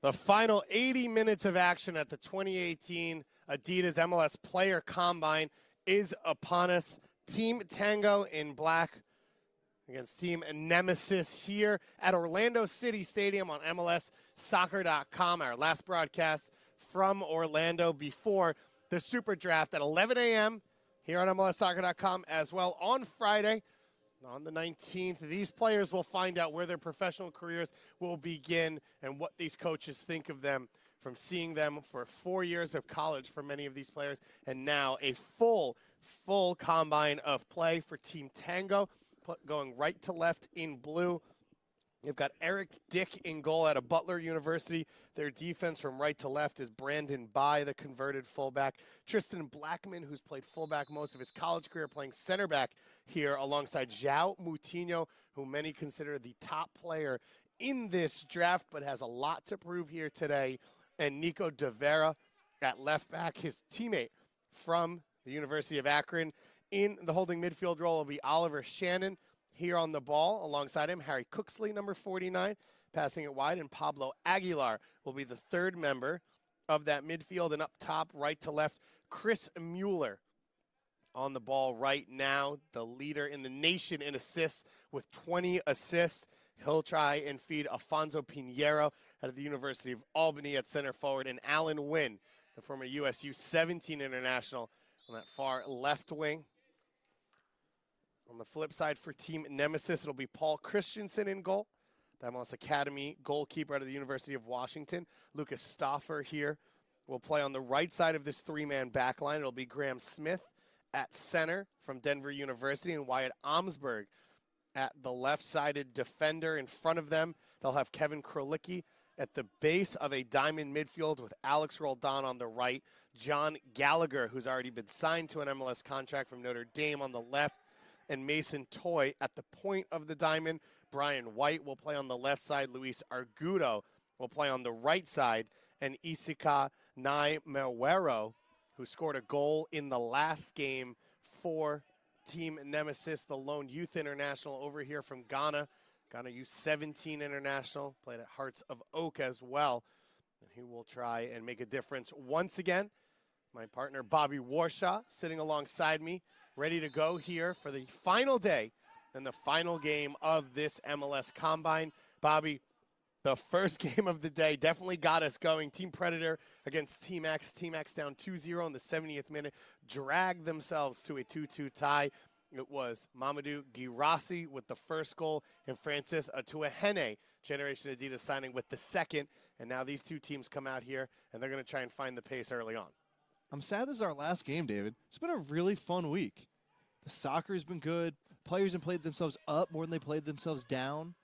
The final 80 minutes of action at the 2018 Adidas MLS Player Combine is upon us. Team Tango in black against Team Nemeziz here at Orlando City Stadium on MLSsoccer.com. Our last broadcast from Orlando before the Super Draft at 11 a.m. here on MLSsoccer.com as well on Friday. On the 19th, these players will find out where their professional careers will begin and what these coaches think of them from seeing them for 4 years of college for many of these players, and now a full combine of play for Team Tango, going right to left in blue. You've got Eric Dick in goal out of Butler University. Their defense from right to left is Brandon Bai, the converted fullback. Tristan Blackman, who's played fullback most of his college career, playing center back here alongside João Moutinho, who many consider the top player in this draft, but has a lot to prove here today. And Nico De Vera at left back, his teammate from the University of Akron. In the holding midfield role will be Oliver Shannon. Here on the ball, alongside him, Harry Cooksley, number 49, passing it wide, and Pablo Aguilar will be the third member of that midfield. And up top, right to left, Chris Mueller on the ball right now, the leader in the nation in assists with 20 assists. He'll try and feed Afonso Pinheiro out of the University of Albany at center forward, and Alan Wynn, the former USU 17 international, on that far left wing. On the flip side for Team Nemeziz, it'll be Paul Christensen in goal, the MLS Academy goalkeeper out of the University of Washington. Lucas Stauffer here will play on the right side of this three-man back line. It'll be Graham Smith at center from Denver University, and Wyatt Omsberg at the left-sided defender. In front of them, they'll have Kevin Krolicki at the base of a diamond midfield with Alex Roldan on the right, John Gallagher, who's already been signed to an MLS contract from Notre Dame, on the left, and Mason Toy at the point of the diamond. Brian White will play on the left side. Luis Argudo will play on the right side. And Isika Nai Mewero, who scored a goal in the last game for Team Nemeziz, the lone youth international over here from Ghana. Ghana U17 international, played at Hearts of Oak as well. And he will try and make a difference once again. My partner, Bobby Warshaw, sitting alongside me, ready to go here for the final day and the final game of this MLS Combine. Bobby, the first game of the day definitely got us going. Team Predator against Team X. Team X down 2-0 in the 70th minute, dragged themselves to a 2-2 tie. It was Mamadou Guirassy with the first goal and Francis Atuahene, Generation Adidas, signing with the second. And now these two teams come out here, and they're going to try and find the pace early on. I'm sad this is our last game, David. It's been a really fun week. The soccer's been good. Players have played themselves up more than they played themselves down.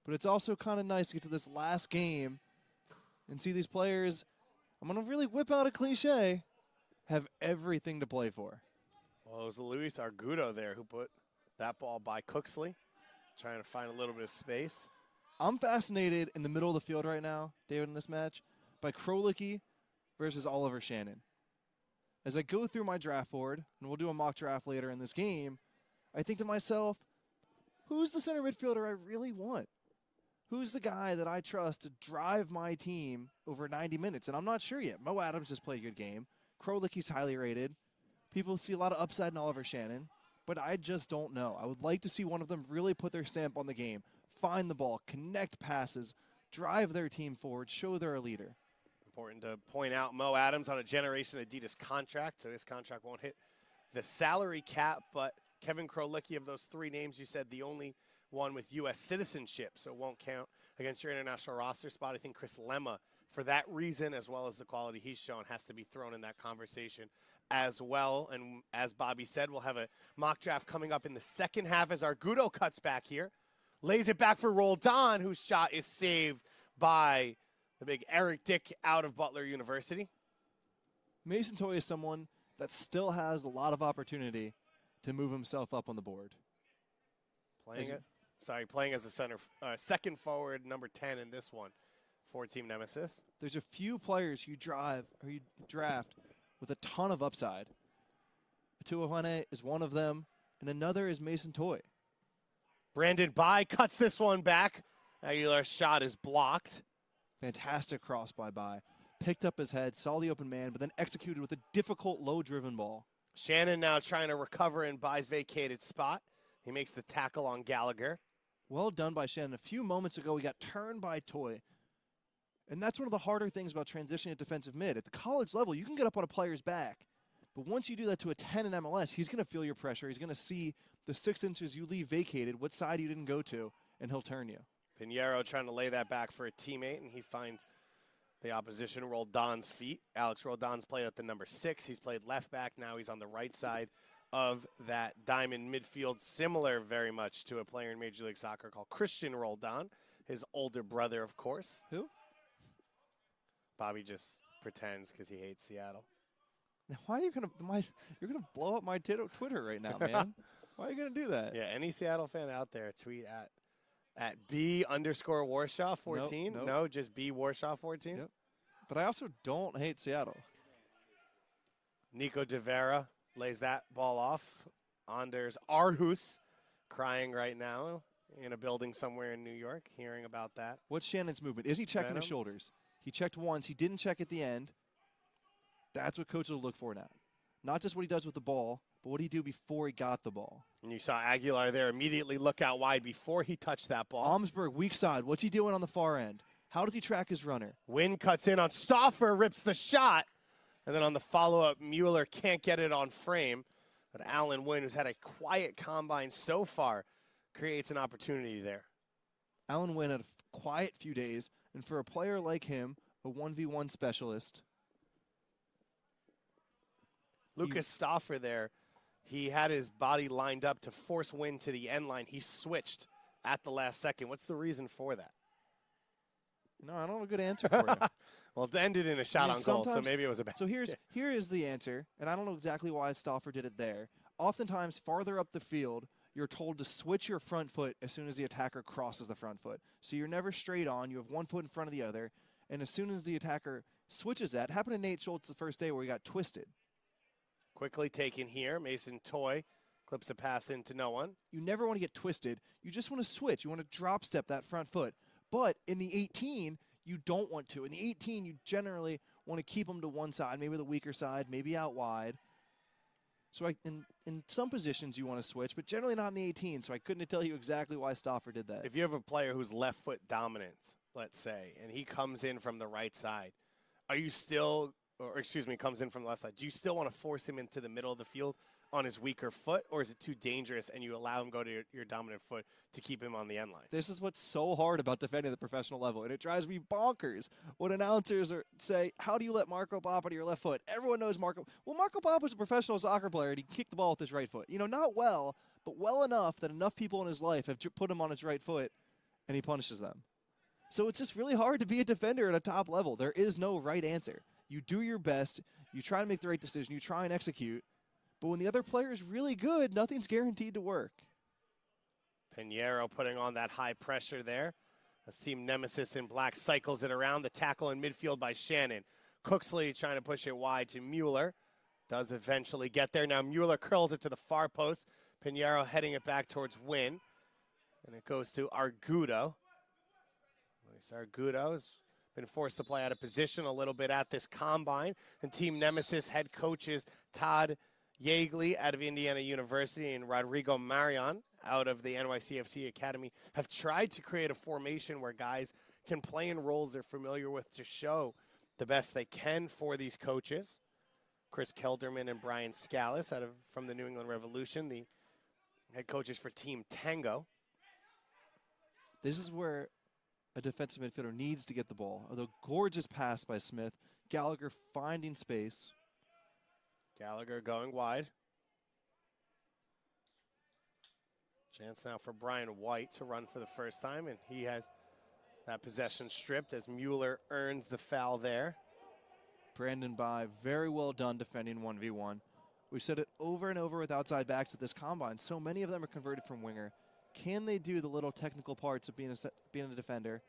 But it's also kind of nice to get to this last game and see these players, I'm going to really whip out a cliche, have everything to play for. Well, it was Luis Argudo there who put that ball by Cooksley, trying to find a little bit of space. I'm fascinated in the middle of the field right now, David, in this match, by Krolicki versus Oliver Shannon. As I go through my draft board, and we'll do a mock draft later in this game, I think to myself, who's the center midfielder I really want? Who's the guy that I trust to drive my team over 90 minutes? And I'm not sure yet. Mo Adams just played a good game. Krolicki's highly rated. People see a lot of upside in Oliver Shannon, but I just don't know. I would like to see one of them really put their stamp on the game, find the ball, connect passes, drive their team forward, show they're a leader. Important to point out, Mo Adams on a Generation Adidas contract, so his contract won't hit the salary cap, but Kevin Krolicki, of those three names, you said the only one with U.S. citizenship, so it won't count against your international roster spot. I think Chris Lemma, for that reason, as well as the quality he's shown, has to be thrown in that conversation as well. And as Bobby said, we'll have a mock draft coming up in the second half as Argudo cuts back here, lays it back for Roldan, whose shot is saved by the big Eric Dick out of Butler University. Mason Toy is someone that still has a lot of opportunity to move himself up on the board. Playing as a second forward, number 10 in this one for Team Nemeziz. There's a few players you draft with a ton of upside. Atuahene is one of them, and another is Mason Toy. Brandon Bai cuts this one back. Aguilar's shot is blocked. Fantastic cross by. Picked up his head, saw the open man, but then executed with a difficult low-driven ball. Shannon now trying to recover in Bai's vacated spot. He makes the tackle on Gallagher. Well done by Shannon. A few moments ago, he got turned by Toy. And that's one of the harder things about transitioning at defensive mid. At the college level, you can get up on a player's back. But once you do that to a 10 in MLS, he's going to feel your pressure. He's going to see the 6 inches you leave vacated, what side you didn't go to, and he'll turn you. Pinheiro trying to lay that back for a teammate, and he finds the opposition Roldan's feet. Alex Roldan's played at the number 6. He's played left back. Now he's on the right side of that diamond midfield, similar very much to a player in Major League Soccer called Christian Roldan, his older brother, of course. Who? Bobby just pretends because he hates Seattle. Why are you going to you're going to blow up my Twitter right now, man? Why are you going to do that? Yeah, any Seattle fan out there, tweet at B_Warshaw14. Nope. No, just B_Warshaw14. Yep. But I also don't hate Seattle. Nico de Vera lays that ball off. Anders Arhus crying right now in a building somewhere in New York, hearing about that. What's Shannon's movement? Is he checking his shoulders? He checked once. He didn't check at the end. That's what coaches will look for now. Not just what he does with the ball, but what did he do before he got the ball? And you saw Aguilar there immediately look out wide before he touched that ball. Almsberg, weak side. What's he doing on the far end? How does he track his runner? Wynn cuts in on Stauffer, rips the shot. And then on the follow-up, Mueller can't get it on frame. But Alan Wynn, who's had a quiet combine so far, creates an opportunity there. Alan Wynn had a quiet few days. And for a player like him, a 1v1 specialist. Lucas Stauffer there, he had his body lined up to force Wynn to the end line. He switched at the last second. What's the reason for that? No, I don't have a good answer for you. Well, it ended in a shot on goal, so maybe it was a bad. So here is the answer, and I don't know exactly why Stauffer did it there. Oftentimes, farther up the field, you're told to switch your front foot as soon as the attacker crosses the front foot. So you're never straight on. You have one foot in front of the other, and as soon as the attacker switches that, happened to Nate Schultz the first day where he got twisted. Quickly taken here. Mason Toy clips a pass into no one. You never want to get twisted. You just want to switch. You want to drop step that front foot. But in the 18, you don't want to. In the 18, you generally want to keep them to one side, maybe the weaker side, maybe out wide. So in some positions you want to switch, but generally not in the 18, so I couldn't tell you exactly why Stauffer did that. If you have a player who's left foot dominant, let's say, and he comes in from the right side, are you still, or excuse me, comes in from the left side, do you still want to force him into the middle of the field on his weaker foot, or is it too dangerous and you allow him to go to your dominant foot to keep him on the end line? This is what's so hard about defending at the professional level, and it drives me bonkers when announcers say, how do you let Marco pop out of your left foot? Everyone knows Marco. Well, Marco Pop was a professional soccer player, and he kicked the ball with his right foot. You know, not well, but well enough that enough people in his life have put him on his right foot, and he punishes them. So it's just really hard to be a defender at a top level. There is no right answer. You do your best. You try to make the right decision. You try and execute. But when the other player is really good, nothing's guaranteed to work. Pinheiro putting on that high pressure there. As team Nemeziz in black cycles it around. The tackle in midfield by Shannon. Cooksley trying to push it wide to Mueller. Does eventually get there. Now Mueller curls it to the far post. Pinheiro heading it back towards Wynn. And it goes to Argudo. Argudo has been forced to play out of position a little bit at this combine. And team Nemeziz head coaches Todd Yeagley out of Indiana University and Rodrigo Marion out of the NYCFC Academy have tried to create a formation where guys can play in roles they're familiar with to show the best they can for these coaches. Chris Kelderman and Brian Scalise from the New England Revolution, the head coaches for Team Tango. This is where a defensive midfielder needs to get the ball. Although gorgeous pass by Smith, Gallagher finding space. Gallagher going wide. Chance now for Brian White to run for the first time, and he has that possession stripped as Mueller earns the foul there. Brandon Bye, very well done defending 1v1. We've said it over and over with outside backs at this combine. So many of them are converted from winger. Can they do the little technical parts of being a defender?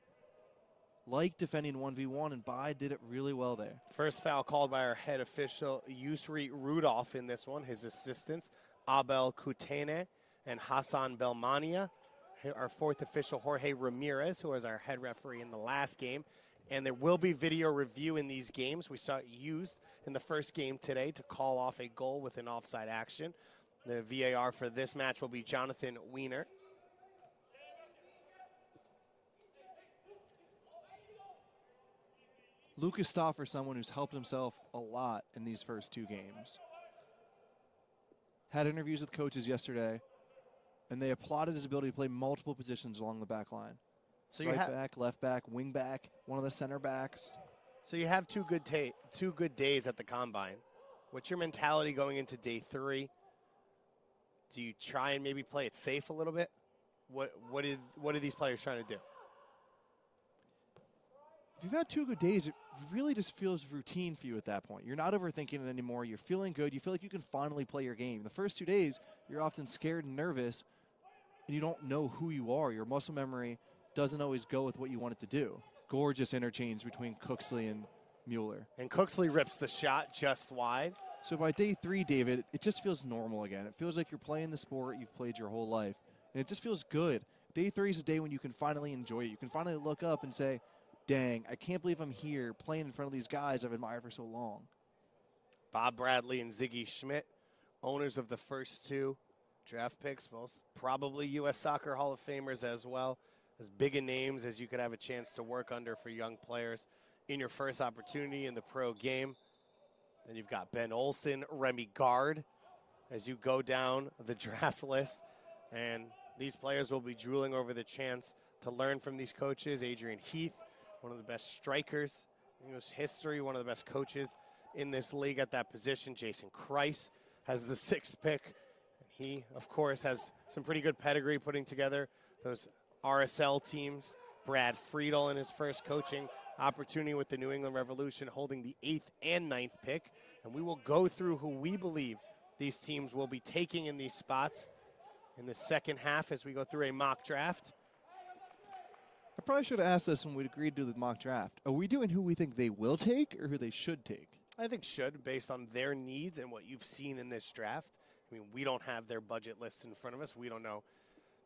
Like defending 1v1, and Bye did it really well there. First foul called by our head official, Yusri Rudolph, in this one. His assistants, Abel Kutene and Hassan Belmania. Our fourth official, Jorge Ramirez, who was our head referee in the last game, and there will be video review in these games. We saw it used in the first game today to call off a goal with an offside action. The VAR for this match will be Jonathan Weiner. Lucas Stauffer, someone who's helped himself a lot in these first 2 games. Had interviews with coaches yesterday, and they applauded his ability to play multiple positions along the back line. So right back, left back, wing back, one of the center backs. So you have two good days at the Combine. What's your mentality going into day 3? Do you try and maybe play it safe a little bit? What are these players trying to do? If you've had 2 good days, it really just feels routine for you at that point. You're not overthinking it anymore. You're feeling good. You feel like you can finally play your game. The first 2 days, you're often scared and nervous, and you don't know who you are. Your muscle memory doesn't always go with what you want it to do. Gorgeous interchange between Cooksley and Mueller. And Cooksley rips the shot just wide. So by day 3, David, it just feels normal again. It feels like you're playing the sport you've played your whole life, and it just feels good. Day 3 is a day when you can finally enjoy it. You can finally look up and say, dang, I can't believe I'm here playing in front of these guys I've admired for so long. Bob Bradley and Ziggy Schmidt, owners of the first 2 draft picks, both probably U.S. Soccer Hall of Famers as well, as big a names as you could have a chance to work under for young players in your first opportunity in the pro game. Then you've got Ben Olsen, Remy Gard, as you go down the draft list. And these players will be drooling over the chance to learn from these coaches. Adrian Heath, one of the best strikers in English history, one of the best coaches in this league at that position. Jason Kreis has the 6th pick. He, of course, has some pretty good pedigree putting together those RSL teams. Brad Friedel in his first coaching opportunity with the New England Revolution, holding the 8th and 9th pick. And we will go through who we believe these teams will be taking in these spots in the second half as we go through a mock draft. I probably should have asked this when we agreed to the mock draft. Are we doing who we think they will take or who they should take? I think should, based on their needs and what you've seen in this draft. I mean, we don't have their budget list in front of us. We don't know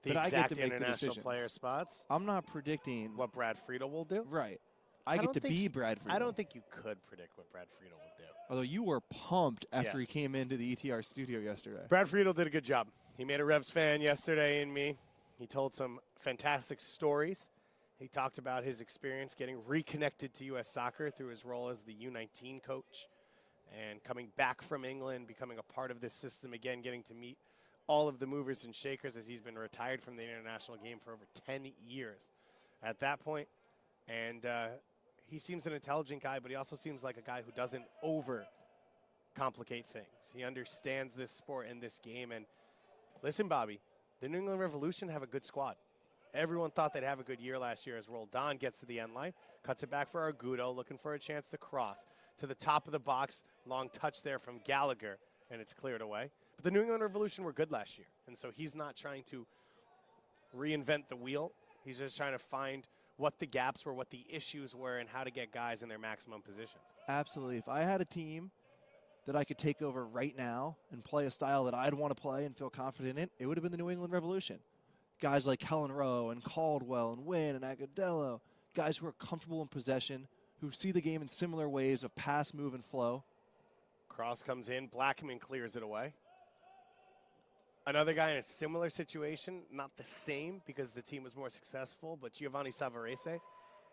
the exact international player spots. I'm not predicting what Brad Friedel will do. Right. I get to be Brad Friedel. I don't think you could predict what Brad Friedel will do. Although you were pumped after he came into the ETR studio yesterday. Brad Friedel did a good job. He made a Revs fan yesterday in me. He told some fantastic stories. He talked about his experience getting reconnected to U.S. Soccer through his role as the U19 coach and coming back from England, becoming a part of this system again, getting to meet all of the movers and shakers as he's been retired from the international game for over 10 years at that point. And he seems an intelligent guy, but he also seems like a guy who doesn't over-complicate things. He understands this sport and this game. And listen, Bobby, the New England Revolution have a good squad. Everyone thought they'd have a good year last year as Roldan gets to the end line, cuts it back for Argudo, looking for a chance to cross to the top of the box. Long touch there from Gallagher, and it's cleared away. But the New England Revolution were good last year, and so he's not trying to reinvent the wheel. He's just trying to find what the gaps were, what the issues were, and how to get guys in their maximum positions. Absolutely. If I had a team that I could take over right now and play a style that I'd want to play and feel confident in, it would have been the New England Revolution. Guys like Kellen Rowe and Caldwell and Wynn and Agudelo, guys who are comfortable in possession, who see the game in similar ways of pass, move, and flow. Cross comes in. Blackman clears it away. Another guy in a similar situation, not the same because the team was more successful, but Giovanni Savarese.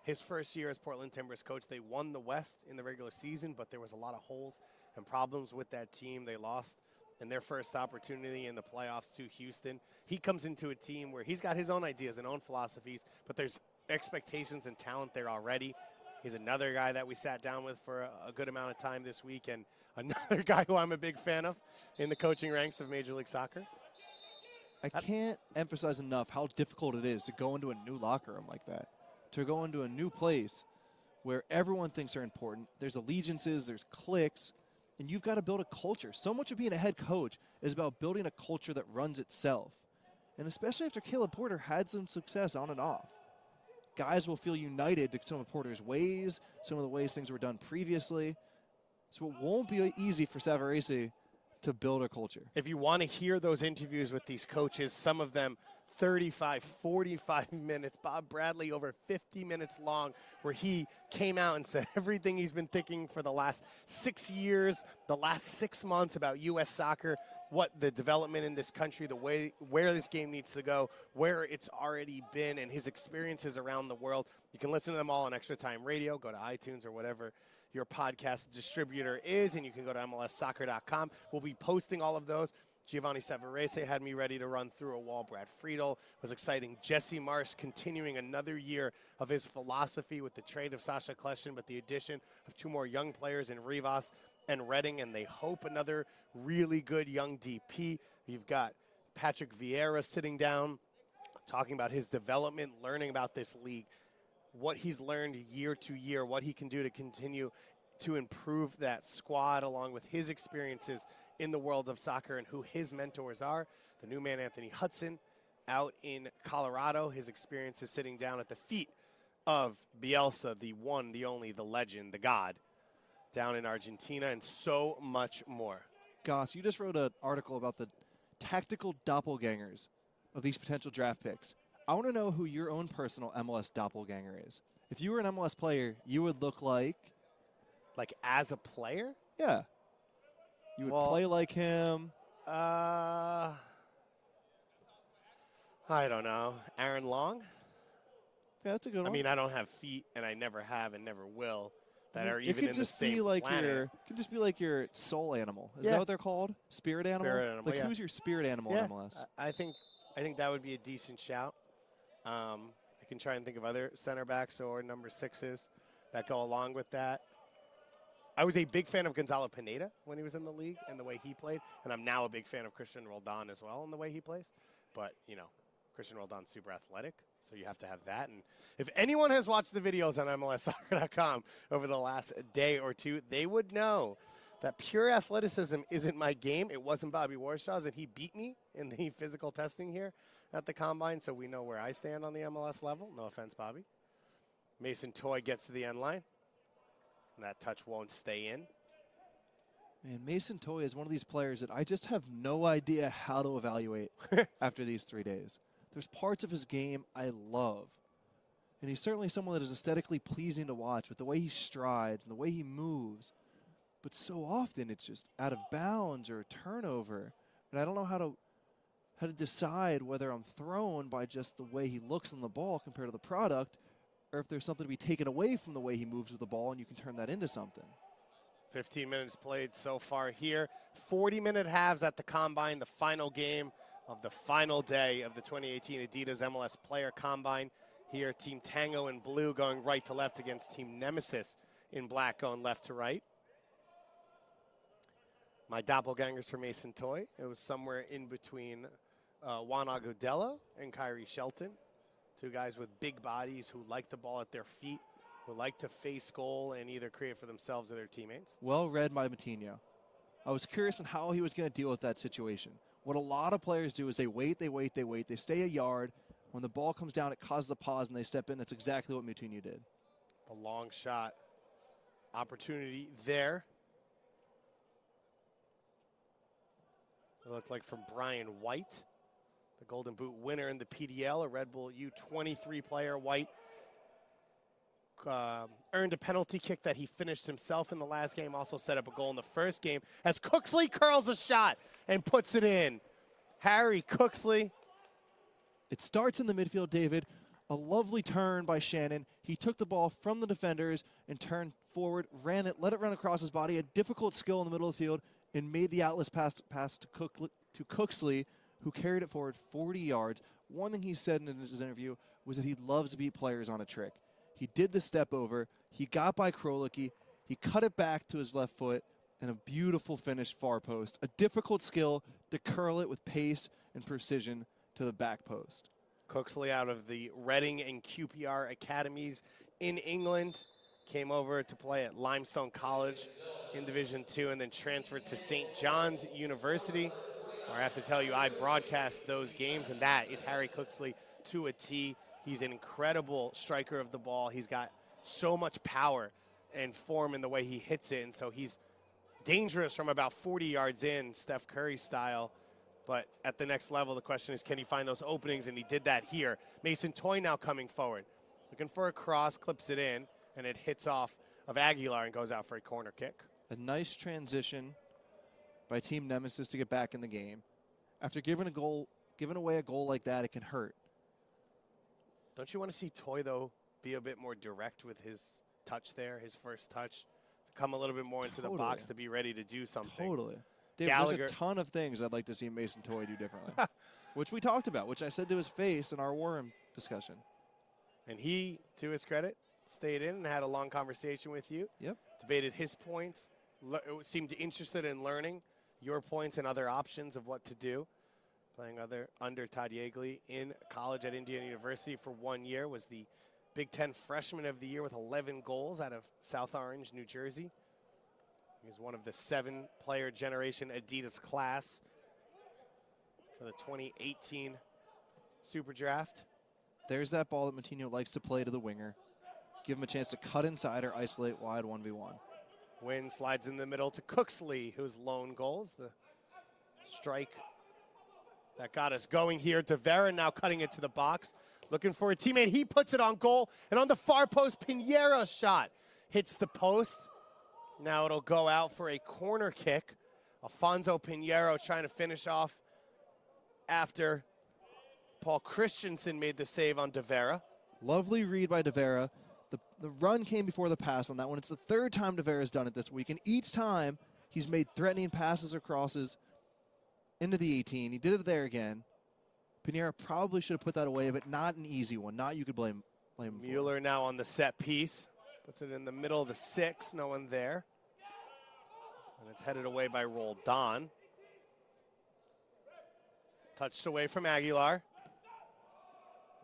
His first year as Portland Timbers coach, they won the West in the regular season, but there was a lot of holes and problems with that team. They lost in their first opportunity in the playoffs to Houston. He comes into a team where he's got his own ideas and own philosophies, but there's expectations and talent there already. He's another guy that we sat down with for a good amount of time this week, and another guy who I'm a big fan of in the coaching ranks of Major League Soccer. I can't emphasize enough how difficult it is to go into a new locker room like that, to go into a new place where everyone thinks they're important. There's allegiances, there's cliques, and you've got to build a culture. So much of being a head coach is about building a culture that runs itself. And especially after Caleb Porter had some success on and off. Guys will feel united to some of Porter's ways, some of the ways things were done previously. So it won't be easy for Savarese to build a culture. If you want to hear those interviews with these coaches, some of them 35, 45 minutes. Bob Bradley over 50 minutes long, where he came out and said everything he's been thinking for the last 6 years, the last 6 months about U.S. soccer, what the development in this country, the way where this game needs to go, where it's already been, and his experiences around the world. You can listen to them all on Extra Time Radio. Go to iTunes or whatever your podcast distributor is, and you can go to MLSsoccer.com. We'll be posting all of those. Giovanni Savarese had me ready to run through a wall. Brad Friedel was exciting. Jesse Marsh continuing another year of his philosophy with the trade of Sasha Kleshin, but the addition of 2 more young players in Rivas and Redding, and they hope another really good young DP. You've got Patrick Vieira sitting down, talking about his development, learning about this league, what he's learned year to year, what he can do to continue to improve that squad along with his experiences in the world of soccer and who his mentors are. The new man, Anthony Hudson, out in Colorado. His experiences sitting down at the feet of Bielsa, the one, the only, the legend, the god, down in Argentina, and so much more. Goss, you just wrote an article about the tactical doppelgangers of these potential draft picks. I want to know who your own personal MLS doppelganger is. If you were an MLS player, you would look like... Like as a player? Yeah. You would play like him. I don't know. Aaron Long? Yeah, that's a good one. I mean, I don't have feet, and I never have and never will, that are even in the same planet. It could just be like your soul animal. Is that what they're called? Spirit animal? Spirit animal, like, who's your spirit animal in MLS? I think that would be a decent shout. I can try and think of other center backs or number 6s that go along with that. I was a big fan of Gonzalo Pineda when he was in the league and the way he played, and I'm now a big fan of Christian Roldan as well in the way he plays. But, you know, Christian Roldan's super athletic, so you have to have that. And if anyone has watched the videos on MLSsoccer.com over the last day or two, they would know that pure athleticism isn't my game. It wasn't Bobby Warshaw's, and he beat me in the physical testing here at the Combine, so we know where I stand on the MLS level. No offense, Bobby. Mason Toye gets to the end line. And that touch won't stay in. Man, Mason Toye is one of these players that I just have no idea how to evaluate after these 3 days. There's parts of his game I love. And he's certainly someone that is aesthetically pleasing to watch with the way he strides and the way he moves. But so often it's just out of bounds or a turnover. And I don't know how to decide whether I'm thrown by just the way he looks on the ball compared to the product, or if there's something to be taken away from the way he moves with the ball and you can turn that into something. 15 minutes played so far here. 40-minute halves at the Combine, the final game of the final day of the 2018 Adidas MLS Player Combine. Here, Team Tango in blue going right to left against Team Nemeziz in black going left to right. My doppelgangers for Mason Toye. It was somewhere in between Juan Agudelo and Kyrie Shelton. 2 guys with big bodies who like the ball at their feet, who like to face goal and either create for themselves or their teammates. Well read by Matinho. I was curious on how he was going to deal with that situation. What a lot of players do is they wait, they stay a yard. When the ball comes down, it causes a pause, and they step in. That's exactly what Matinho did. The long shot opportunity there. It looked like from Brian White. The Golden Boot winner in the PDL, a Red Bull U23 player. White earned a penalty kick that he finished himself in the last game, also set up a goal in the first game as Cooksley curls a shot and puts it in. Harry Cooksley. It starts in the midfield, David. A lovely turn by Shannon. He took the ball from the defenders and turned forward, ran it, let it run across his body, a difficult skill in the middle of the field, and made the outlet pass to Cooksley, who carried it forward 40 yards. One thing he said in his interview was that he loves to beat players on a trick. He did the step over. He got by Krolicki. He cut it back to his left foot, and a beautiful finish far post. A difficult skill to curl it with pace and precision to the back post. Cooksley out of the Reading and QPR academies in England. Came over to play at Limestone College in Division II and then transferred to St. John's University. I have to tell you, I broadcast those games, and that is Harry Cooksley to a T. He's an incredible striker of the ball. He's got so much power and form in the way he hits it, and so he's dangerous from about 40 yards in, Steph Curry style. But at the next level, the question is, can he find those openings? And he did that here. Mason Toy now coming forward. Looking for a cross, clips it in, and it hits off of Aguilar and goes out for a corner kick. A nice transition by Team Nemeziz to get back in the game. After giving away a goal like that, it can hurt. Don't you want to see Toy, though, be a bit more direct with his touch there, his first touch, to come a little bit more into the box to be ready to do something? Totally. Dave, there's a ton of things I'd like to see Mason Toy do differently, which we talked about, which I said to his face in our War Room discussion. And he, to his credit, stayed in and had a long conversation with you. Yep. Debated his points, seemed interested in learning your points and other options of what to do. Playing under Todd Yeagley in college at Indiana University for 1 year, was the Big Ten Freshman of the Year with 11 goals out of South Orange, New Jersey. He's one of the 7-player generation Adidas class for the 2018 Super Draft. There's that ball that Moutinho likes to play to the winger. Give him a chance to cut inside or isolate wide 1v1. Wynn slides in the middle to Cooksley, whose lone goals. The strike that got us going here. Devera now cutting it to the box. Looking for a teammate. He puts it on goal. And on the far post, Pinheira's shot hits the post. Now it'll go out for a corner kick. Alfonso Pinheiro trying to finish off after Paul Christensen made the save on Devera. Lovely read by Devera. The run came before the pass on that one. It's the third time Devera's done it this week, and each time he's made threatening passes or crosses into the 18. He did it there again. Pinheiro probably should have put that away, but not an easy one. Not you could blame him for. Mueller now on the set piece. Puts it in the middle of the 6. No one there. And it's headed away by Roldan. Touched away from Aguilar.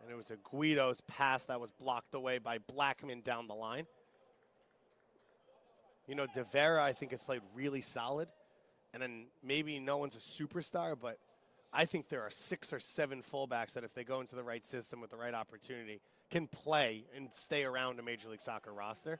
And it was a Guido's pass that was blocked away by Blackman down the line. You know, Devera, I think, has played really solid. And then maybe no one's a superstar, but I think there are 6 or 7 fullbacks that if they go into the right system with the right opportunity can play and stay around a Major League Soccer roster.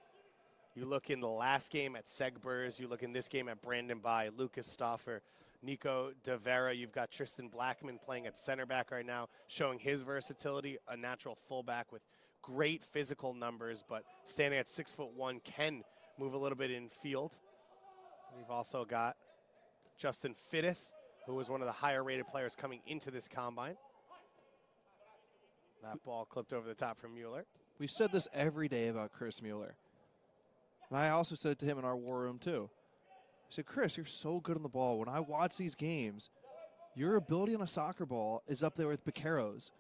You look in the last game at Segbers. You look in this game at Brandon Bai, Lucas Stauffer, Nico Devera. You've got Tristan Blackman playing at center back right now, showing his versatility, a natural fullback with great physical numbers, but standing at 6'1" can move a little bit in field. We've also got Justin Fittis, who was one of the higher rated players coming into this combine. That ball clipped over the top from Mueller. We've said this every day about Chris Mueller. And I also said it to him in our War Room too. I said, Chris, you're so good on the ball. When I watch these games, your ability on a soccer ball is up there with Piquero's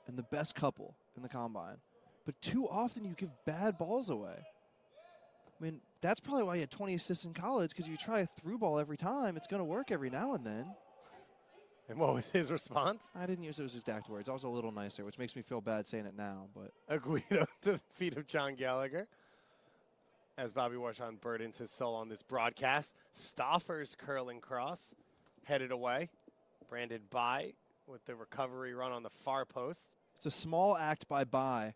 and the best couple in the combine. But too often you give bad balls away. I mean, that's probably why you had 20 assists in college, because you try a through ball every time, it's going to work every now and then. And what was his response? I didn't use those exact words. I was a little nicer, which makes me feel bad saying it now. But a Guido to the feet of John Gallagher. As Bobby Warshawn burdens his soul on this broadcast. Stauffer's curling cross headed away. Brandon Bai with the recovery run on the far post. It's a small act by Bai,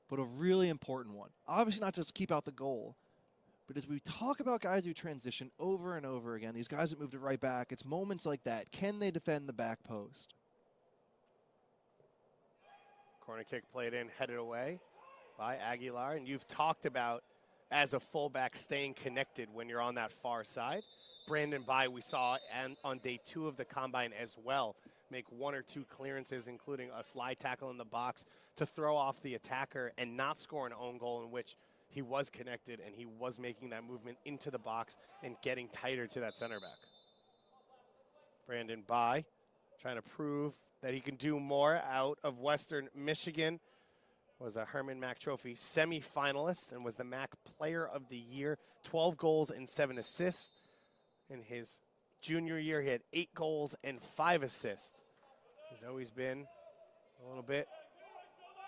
but a really important one. Obviously not just keep out the goal, but as we talk about guys who transition over and over again, these guys that move to right back, it's moments like that. Can they defend the back post? Corner kick played in, headed away by Aguilar. And you've talked about, as a fullback, staying connected when you're on that far side. Brandon Bai, we saw on day 2 of the combine as well, make 1 or 2 clearances, including a slide tackle in the box to throw off the attacker and not score an own goal, in which he was connected and he was making that movement into the box and getting tighter to that center back. Brandon Bai trying to prove that he can do more out of Western Michigan. Was a Herman Mack Trophy semifinalist and was the Mack Player of the Year. 12 goals and 7 assists. In his junior year, he had 8 goals and 5 assists. He's always been a little bit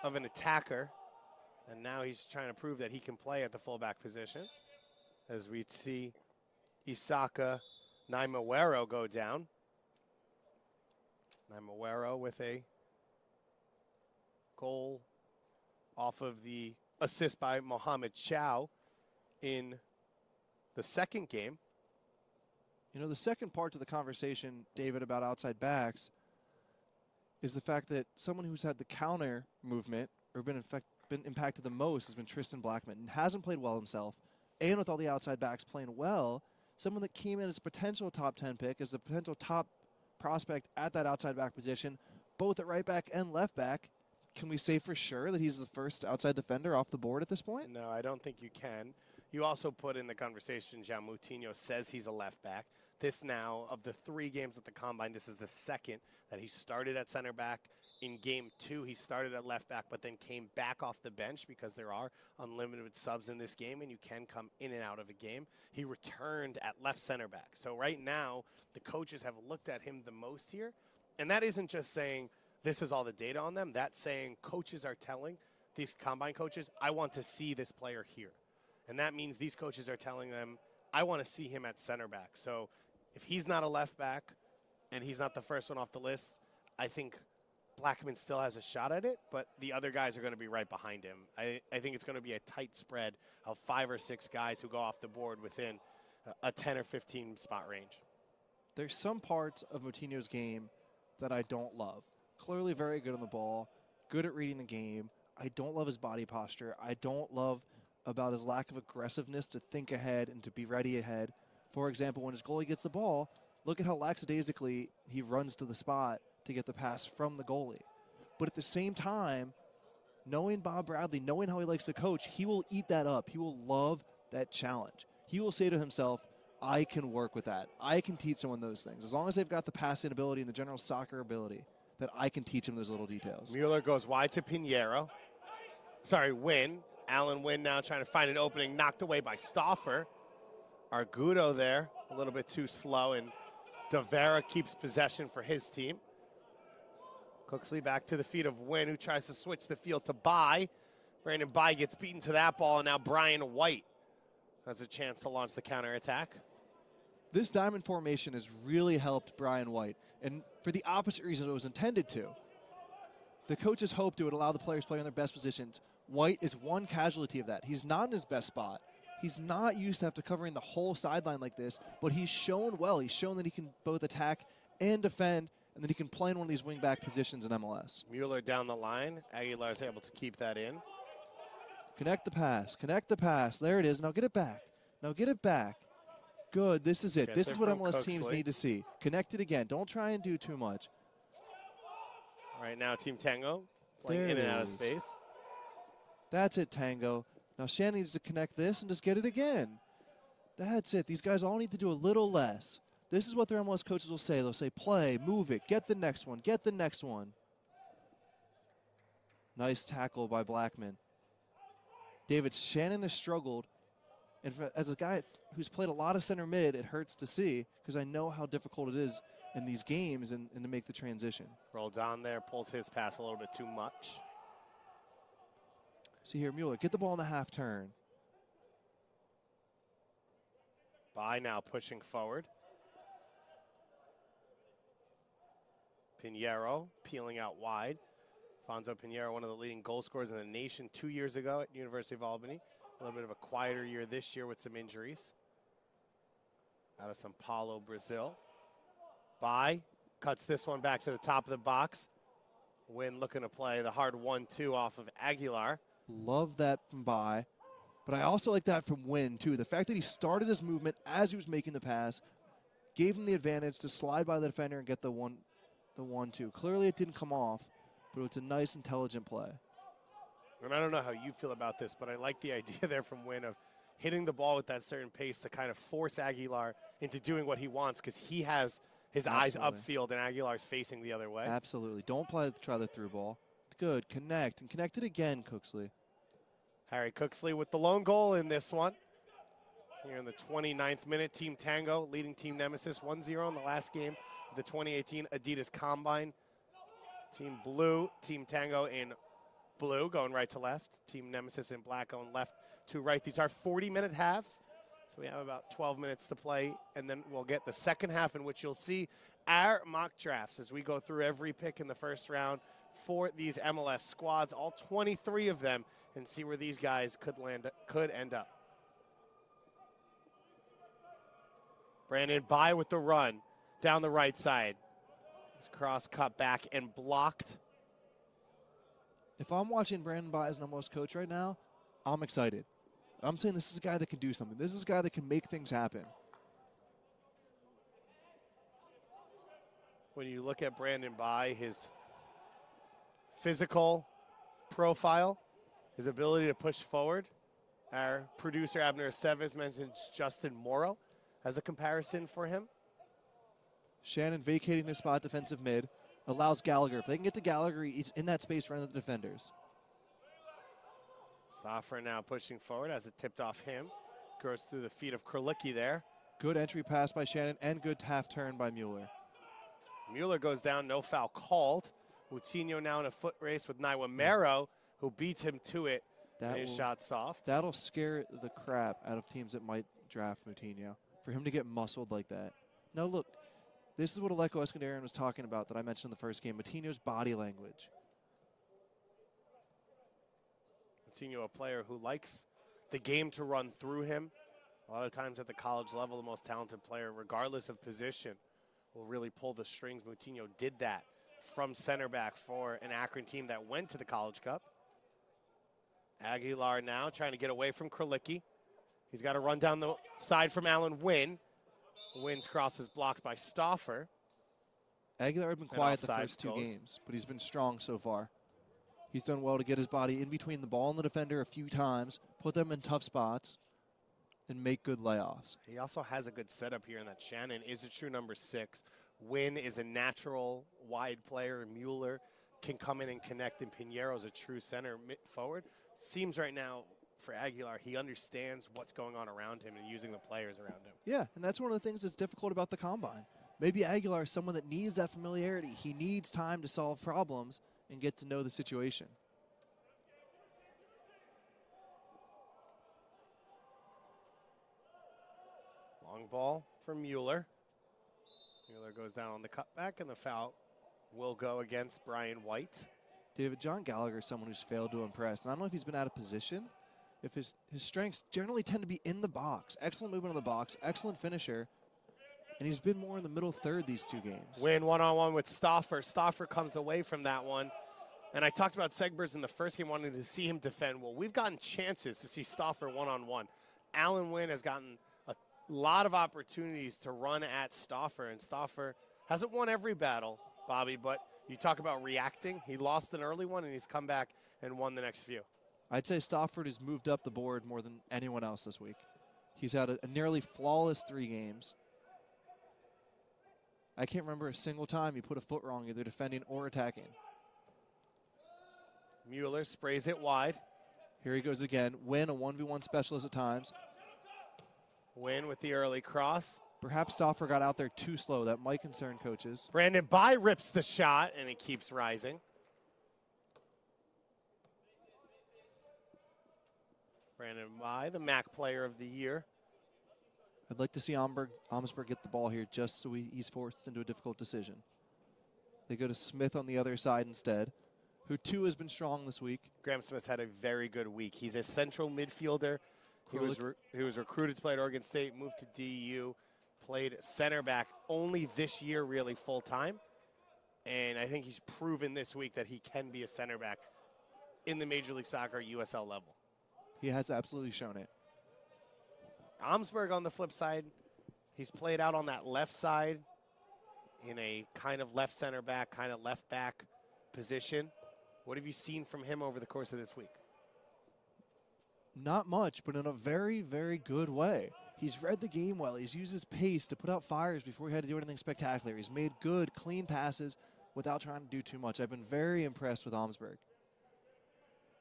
of an attacker, and now he's trying to prove that he can play at the fullback position. As we see Isaka Naimawero go down. Naimawero with a goal off of the assist by Mohamed Chow in the second game. You know, the second part to the conversation, David, about outside backs is the fact that someone who's had the counter movement or been impacted the most has been Tristan Blackman and hasn't played well himself. And with all the outside backs playing well, someone that came in as a potential top 10 pick, as a potential top prospect at that outside back position, both at right back and left back. Can we say for sure that he's the first outside defender off the board at this point? No, I don't think you can. You also put in the conversation, Jean Moutinho says he's a left back. This now, of the 3 games at the Combine, this is the second that he started at center back. In game 2, he started at left back, but then came back off the bench because there are unlimited subs in this game, and you can come in and out of a game. He returned at left center back. So right now, the coaches have looked at him the most here, and that isn't just saying this is all the data on them. That's saying coaches are telling these Combine coaches, I want to see this player here. And that means these coaches are telling them, I want to see him at center back. So if he's not a left back and he's not the first one off the list, I think Blackman still has a shot at it, but the other guys are going to be right behind him. I think it's going to be a tight spread of 5 or 6 guys who go off the board within a 10 or 15 spot range. There's some parts of Moutinho's game that I don't love. Clearly very good on the ball, good at reading the game. I don't love his body posture. I don't love about his lack of aggressiveness to think ahead and to be ready ahead. For example, when his goalie gets the ball, look at how lackadaisically he runs to the spot to get the pass from the goalie. But at the same time, knowing Bob Bradley, knowing how he likes to coach, he will eat that up. He will love that challenge. He will say to himself, I can work with that. I can teach someone those things. As long as they've got the passing ability and the general soccer ability, that I can teach them those little details. Mueller goes wide to Pinheiro. Wynn. Alan Wynn now trying to find an opening, knocked away by Stauffer. Argudo there, a little bit too slow, and Devera keeps possession for his team. Cooksley back to the feet of Wynn, who tries to switch the field to Bai. Brandon Bai gets beaten to that ball, and now Brian White has a chance to launch the counterattack. This diamond formation has really helped Brian White, and for the opposite reason it was intended to. The coaches hoped it would allow the players to play on their best positions. White is one casualty of that. He's not in his best spot. He's not used to have to covering the whole sideline like this, but he's shown well. He's shown that he can both attack and defend, and that he can play in one of these wing-back positions in MLS. Mueller down the line. Aguilar's able to keep that in. Connect the pass. Connect the pass. There it is. Now get it back. Now get it back. Good. This is it. This is what MLS teams need to see. Connect it again. Don't try and do too much. Right now, Team Tango playing in and out of space. That's it, Tango. Now Shannon needs to connect this and just get it again. That's it. These guys all need to do a little less. This is what their MLS coaches will say. They'll say, play, move it, get the next one, get the next one. Nice tackle by Blackman. David, Shannon has struggled. And as a guy who's played a lot of center mid, it hurts to see because I know how difficult it is in these games and to make the transition. Roll down there, pulls his pass a little bit too much. See here, Mueller, get the ball in the half turn. Bai now pushing forward. Pinheiro peeling out wide. Fonzo Pinheiro, one of the leading goal scorers in the nation 2 years ago at University of Albany. A little bit of a quieter year this year with some injuries. Out of São Paulo, Brazil. Bai cuts this one back to the top of the box. Wynn looking to play the hard 1-2 off of Aguilar. Love that from Bai. But I also like that from Wynn, too. The fact that he started his movement as he was making the pass gave him the advantage to slide by the defender and get the 1-2. Clearly it didn't come off, but it was a nice, intelligent play. And I don't know how you feel about this, but I like the idea there from Wynn of hitting the ball with that certain pace to kind of force Aguilar into doing what he wants because he has his eyes upfield and Aguilar's facing the other way. Absolutely. Don't try the through ball. Good. Connect. And connect it again, Cooksley. Harry Cooksley with the lone goal in this one. Here in the 29th minute, Team Tango leading Team Nemeziz 1-0 in the last game of the 2018 Adidas Combine. Team Blue, Team Tango in blue going right to left. Team Nemeziz in black going left to right. These are 40-minute halves. So we have about 12 minutes to play, and then we'll get the second half in which you'll see our mock drafts as we go through every pick in the first round for these MLS squads, all 23 of them, and see where these guys could end up. Brandon by with the run down the right side. His cross cut back and blocked. If I'm watching Brandon By as an MLS coach right now, I'm excited. I'm saying this is a guy that can do something. This is a guy that can make things happen. When you look at Brandon By, his physical profile, his ability to push forward, our producer Abner Aceves mentioned Justin Morrow as a comparison for him. Shannon vacating his spot defensive mid allows Gallagher. If they can get to Gallagher, he's in that space running the defenders. Stauffer now pushing forward as it tipped off him. Goes through the feet of Krlicki there. Good entry pass by Shannon and good half turn by Mueller. Mueller goes down, no foul called. Moutinho now in a foot race with Naiwamero, who beats him to it. And his shot soft. That'll scare the crap out of teams that might draft Moutinho. For him to get muscled like that. Now look, this is what Aleko Eskandarian was talking about that I mentioned in the first game. Moutinho's body language. Moutinho, a player who likes the game to run through him. A lot of times at the college level, the most talented player, regardless of position, will really pull the strings. Moutinho did that from center back for an Akron team that went to the College Cup. Aguilar now trying to get away from Krlicki. He's got to run down the side from Alan Wynn. Wynn's cross is blocked by Stauffer. Aguilar had been quiet the first two games, but he's been strong so far. He's done well to get his body in between the ball and the defender a few times, put them in tough spots, and make good layoffs. He also has a good setup here in that Shannon is a true number 6. Wynn is a natural wide player, and Mueller can come in and connect, and Pinheiro's a true center forward. Seems right now for Aguilar, he understands what's going on around him and using the players around him. Yeah, and that's one of the things that's difficult about the Combine. Maybe Aguilar is someone that needs that familiarity. He needs time to solve problems and get to know the situation. Long ball for Mueller. Mueller goes down on the cutback, and the foul will go against Brian White. David, John Gallagher is someone who's failed to impress. And I don't know if he's been out of position. If his strengths generally tend to be in the box. Excellent movement in the box, excellent finisher. And he's been more in the middle third these two games. Win one-on-one with Stauffer. Stauffer comes away from that one. And I talked about Segbers in the first game, wanting to see him defend. Well, we've gotten chances to see Stauffer one-on-one. Alan Wynn has gotten a lot of opportunities to run at Stauffer. And Stauffer hasn't won every battle, Bobby, but you talk about reacting. He lost an early one, and he's come back and won the next few. I'd say Stauffer has moved up the board more than anyone else this week. He's had a nearly flawless 3 games. I can't remember a single time he put a foot wrong, either defending or attacking. Mueller sprays it wide. Here he goes again. Wynn, a 1v1 specialist at times. Wynn with the early cross. Perhaps Stauffer got out there too slow. That might concern coaches. Brandon By rips the shot, and he keeps rising. Brandon By, the MAC Player of the Year. I'd like to see Omsberg get the ball here just so he's forced into a difficult decision. They go to Smith on the other side instead, who too has been strong this week. Graham Smith's had a very good week. He's a central midfielder. He was recruited to play at Oregon State, moved to DU, played center back only this year really full time. And I think he's proven this week that he can be a center back in the Major League Soccer USL level. He has absolutely shown it. Omsberg on the flip side, he's played out on that left side in a kind of left center back, kind of left back position. What have you seen from him over the course of this week? Not much, but in a very, very good way. He's read the game well. He's used his pace to put out fires before he had to do anything spectacular. He's made good, clean passes without trying to do too much. I've been very impressed with Omsberg.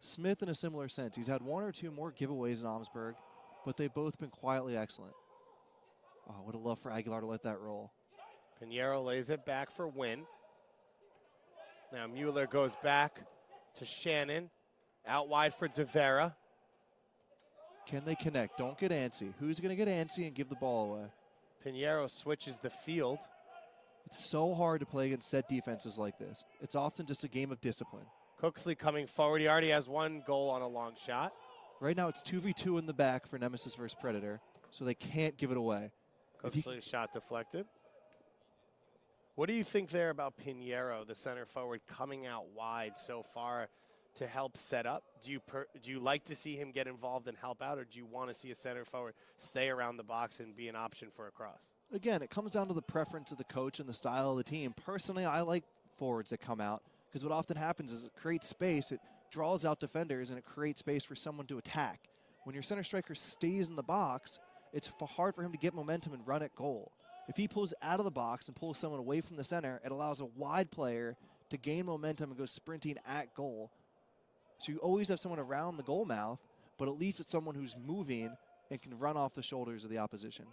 Smith, in a similar sense, he's had 1 or 2 more giveaways in Omsberg, but they've both been quietly excellent. Oh, I would have loved for Aguilar to let that roll. Pinheiro lays it back for Wynn. Now Mueller goes back to Shannon. Out wide for De Vera. Can they connect? Don't get antsy. Who's going to get antsy and give the ball away? Pinheiro switches the field. It's so hard to play against set defenses like this. It's often just a game of discipline. Cooksley coming forward. He already has 1 goal on a long shot. Right now it's 2v2 in the back for Nemeziz versus Predator, so they can't give it away. Cooksley shot deflected. What do you think there about Pinheiro, the center forward, coming out wide so far to help set up? Do you like to see him get involved and help out, or do you want to see a center forward stay around the box and be an option for a cross? Again, it comes down to the preference of the coach and the style of the team. Personally, I like forwards that come out because what often happens is it creates space, it draws out defenders, and it creates space for someone to attack. When your center striker stays in the box, it's hard for him to get momentum and run at goal. If he pulls out of the box and pulls someone away from the center, it allows a wide player to gain momentum and go sprinting at goal. So you always have someone around the goal mouth, but at least it's someone who's moving and can run off the shoulders of the opposition.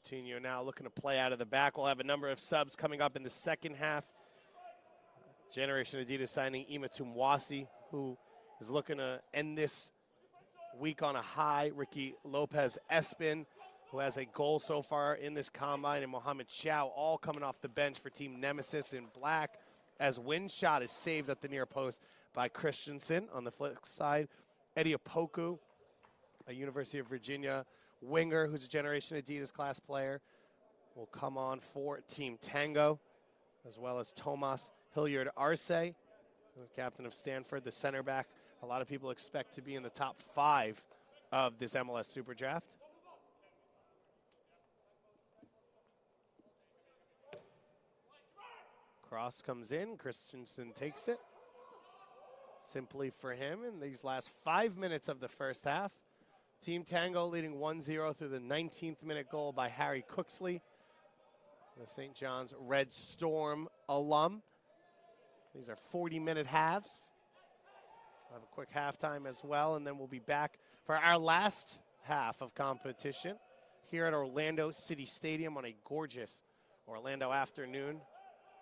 Coutinho now looking to play out of the back. We'll have a number of subs coming up in the second half. Generation Adidas signing Ima Tumwasi, who is looking to end this week on a high. Ricky Lopez Espin, who has a goal so far in this combine, and Mohamed Chow, all coming off the bench for Team Nemeziz in black, as Windshot is saved at the near post by Christensen. On the flip side, Eddie Opoku, a University of Virginia winger who's a Generation Adidas class player, will come on for Team Tango, as well as Tomas Hilliard Arce, the captain of Stanford, the center back. A lot of people expect to be in the top 5 of this MLS Super Draft. Cross comes in, Christensen takes it. Simply for him in these last 5 minutes of the first half. Team Tango leading 1-0 through the 19th minute goal by Harry Cooksley, the St. John's Red Storm alum. These are 40-minute halves. We'll have a quick halftime as well, and then we'll be back for our last half of competition here at Orlando City Stadium on a gorgeous Orlando afternoon.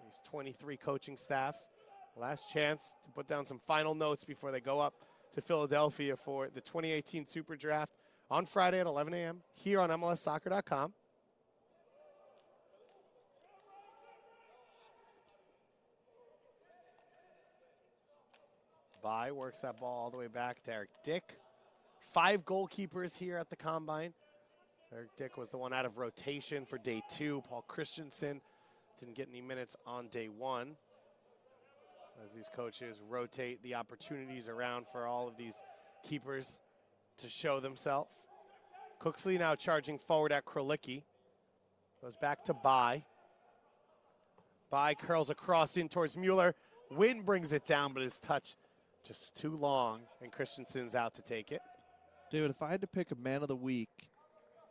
These 23 coaching staffs. Last chance to put down some final notes before they go up to Philadelphia for the 2018 Super Draft on Friday at 11 a.m. here on MLSsoccer.com. By works that ball all the way back to Eric Dick. 5 goalkeepers here at the Combine. So Eric Dick was the one out of rotation for day 2. Paul Christensen didn't get any minutes on day 1. As these coaches rotate the opportunities around for all of these keepers to show themselves. Cooksley now charging forward at Krolicki. Goes back to Bai. Bai curls across in towards Mueller. Wynn brings it down, but his touch just too long, and Christensen's out to take it. David, if I had to pick a man of the week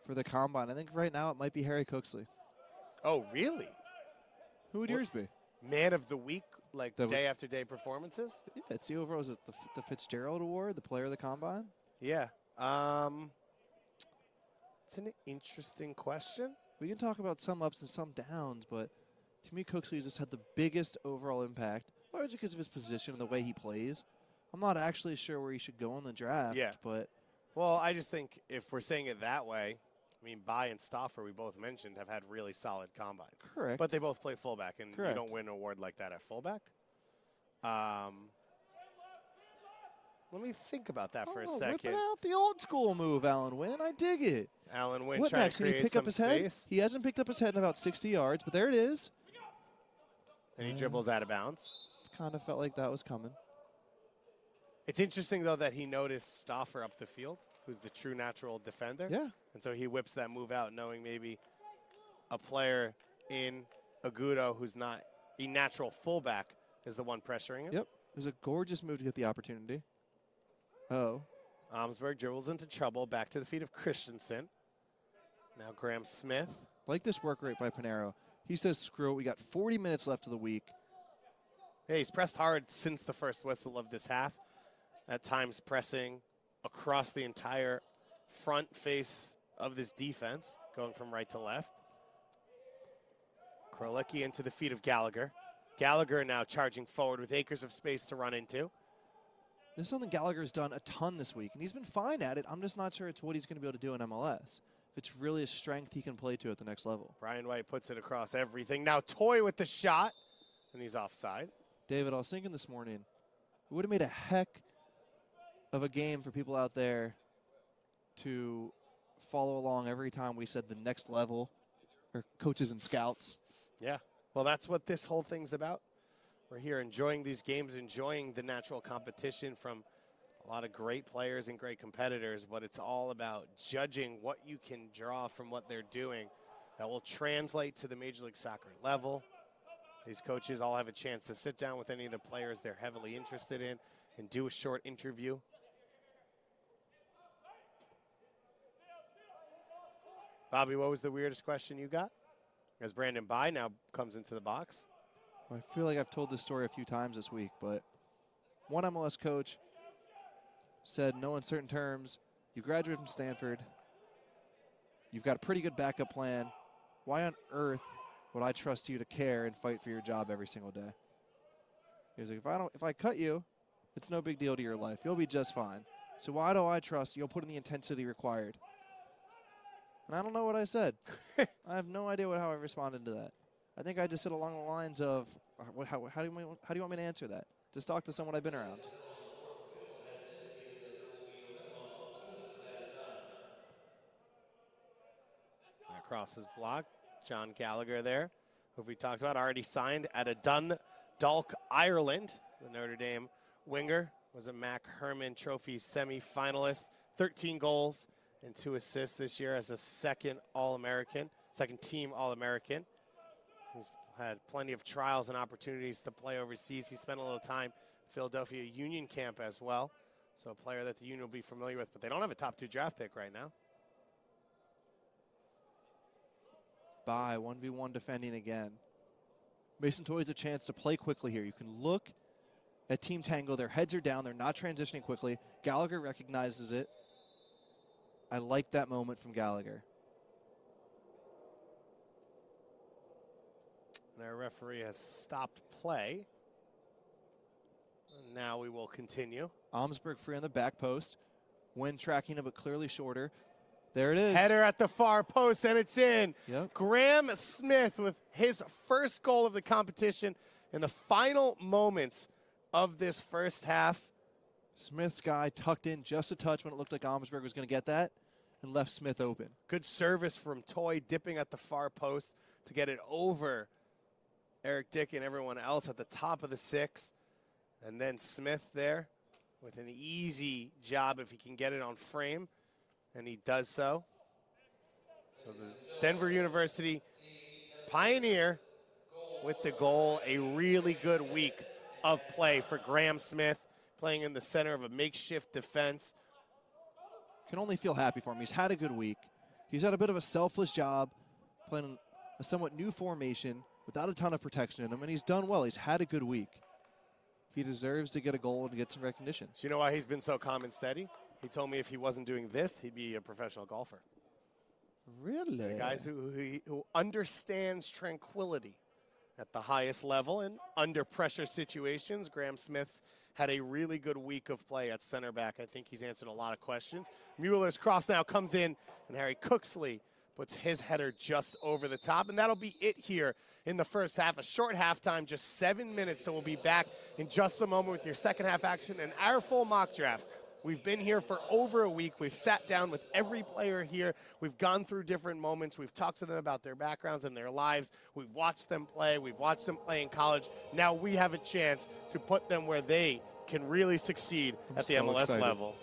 for the Combine, I think right now it might be Harry Cooksley. Oh, really? Who would yours be? Man of the week, like day after day performances? Yeah, it's the overall, is it the Fitzgerald Award, the player of the Combine? Yeah. It's an interesting question. We can talk about some ups and some downs, but to me, Cooksley just had the biggest overall impact, largely because of his position and the way he plays. I'm not actually sure where he should go in the draft, but... Well, I just think if we're saying it that way, I mean, Bai and Stauffer, we both mentioned, have had really solid combines. Correct. But they both play fullback, and Correct. You don't win an award like that at fullback. Let me think about that for a second. Whipping out the old school move, Alan Wynn. I dig it. Alan Wynn What trying next? to Can he create pick some up his space. head? He hasn't picked up his head in about 60 yards, but there it is. And he dribbles out of bounds. Kind of felt like that was coming. It's interesting, though, that he noticed Stauffer up the field, who's the true natural defender. Yeah. And so he whips that move out, knowing maybe a player in Agudo who's not a natural fullback is the one pressuring him. Yep. It was a gorgeous move to get the opportunity. Oh. Omsberg dribbles into trouble. Back to the feet of Christensen. Now Graham Smith. Like this work rate by Pinheiro. He says, screw it. We got 40 minutes left of the week. Hey, he's pressed hard since the first whistle of this half. At times pressing across the entire front face of this defense, going from right to left. Krolicki into the feet of Gallagher. Gallagher now charging forward with acres of space to run into. This is something Gallagher's done a ton this week, and he's been fine at it. I'm just not sure it's what he's going to be able to do in MLS. If it's really a strength he can play to at the next level. Brian White puts it across everything. Now Toy with the shot, and he's offside. David, I was thinking this morning, it would have made a heck of a game for people out there to follow along every time we said the next level, or coaches and scouts. Yeah, well, that's what this whole thing's about. We're here enjoying these games, enjoying the natural competition from a lot of great players and great competitors, but it's all about judging what you can draw from what they're doing that will translate to the Major League Soccer level. These coaches all have a chance to sit down with any of the players they're heavily interested in and do a short interview. Bobby, what was the weirdest question you got? As Brandon Bai now comes into the box. I feel like I've told this story a few times this week, but one MLS coach said, no uncertain terms, you graduated from Stanford, you've got a pretty good backup plan. Why on earth would I trust you to care and fight for your job every single day? He was like, if I cut you, it's no big deal to your life. You'll be just fine. So why do I trust you'll put in the intensity required? And I don't know what I said. I have no idea how I responded to that. I think I just said along the lines of, how do you want me to answer that? Just talk to someone I've been around. Across his block, John Gallagher there, who we talked about, already signed at a Dundalk, Ireland. The Notre Dame winger was a Mac Herman Trophy semi-finalist, 13 goals and 2 assists this year as a second team All-American. He's had plenty of trials and opportunities to play overseas. He spent a little time Philadelphia Union camp as well. So a player that the Union will be familiar with, but they don't have a top 2 draft pick right now. By 1v1 defending again. Mason Toy's a chance to play quickly here. You can look at Team Tango. Their heads are down. They're not transitioning quickly. Gallagher recognizes it. I like that moment from Gallagher. And our referee has stopped play. And now we will continue. Omsberg free on the back post. When tracking, but clearly shorter. There it is. Header at the far post, and it's in. Yep. Graham Smith with his first goal of the competition in the final moments of this first half. Smith's guy tucked in just a touch when it looked like Omsberg was going to get that and left Smith open. Good service from Toy, dipping at the far post to get it over Eric Dick and everyone else at the top of the 6. And then Smith there with an easy job if he can get it on frame. And he does so. So the Denver University Pioneer with the goal. A really good week of play for Graham Smith, playing in the center of a makeshift defense. Can only feel happy for him. He's had a good week. He's had a bit of a selfless job, playing a somewhat new formation without a ton of protection in him, and he's done well. He's had a good week. He deserves to get a goal and get some recognition. Do you know why he's been so calm and steady? He told me if he wasn't doing this, he'd be a professional golfer. Really? So guys who understands tranquility at the highest level and under pressure situations. Graham Smith's had a really good week of play at center back. I think he's answered a lot of questions. Mueller's cross now comes in, and Harry Cooksley puts his header just over the top. And that'll be it here in the first half. A short halftime, just 7 minutes. So we'll be back in just a moment with your second half action and our full mock drafts. We've been here for over a week. We've sat down with every player here. We've gone through different moments. We've talked to them about their backgrounds and their lives. We've watched them play. We've watched them play in college. Now we have a chance to put them where they can really succeed at the MLS level.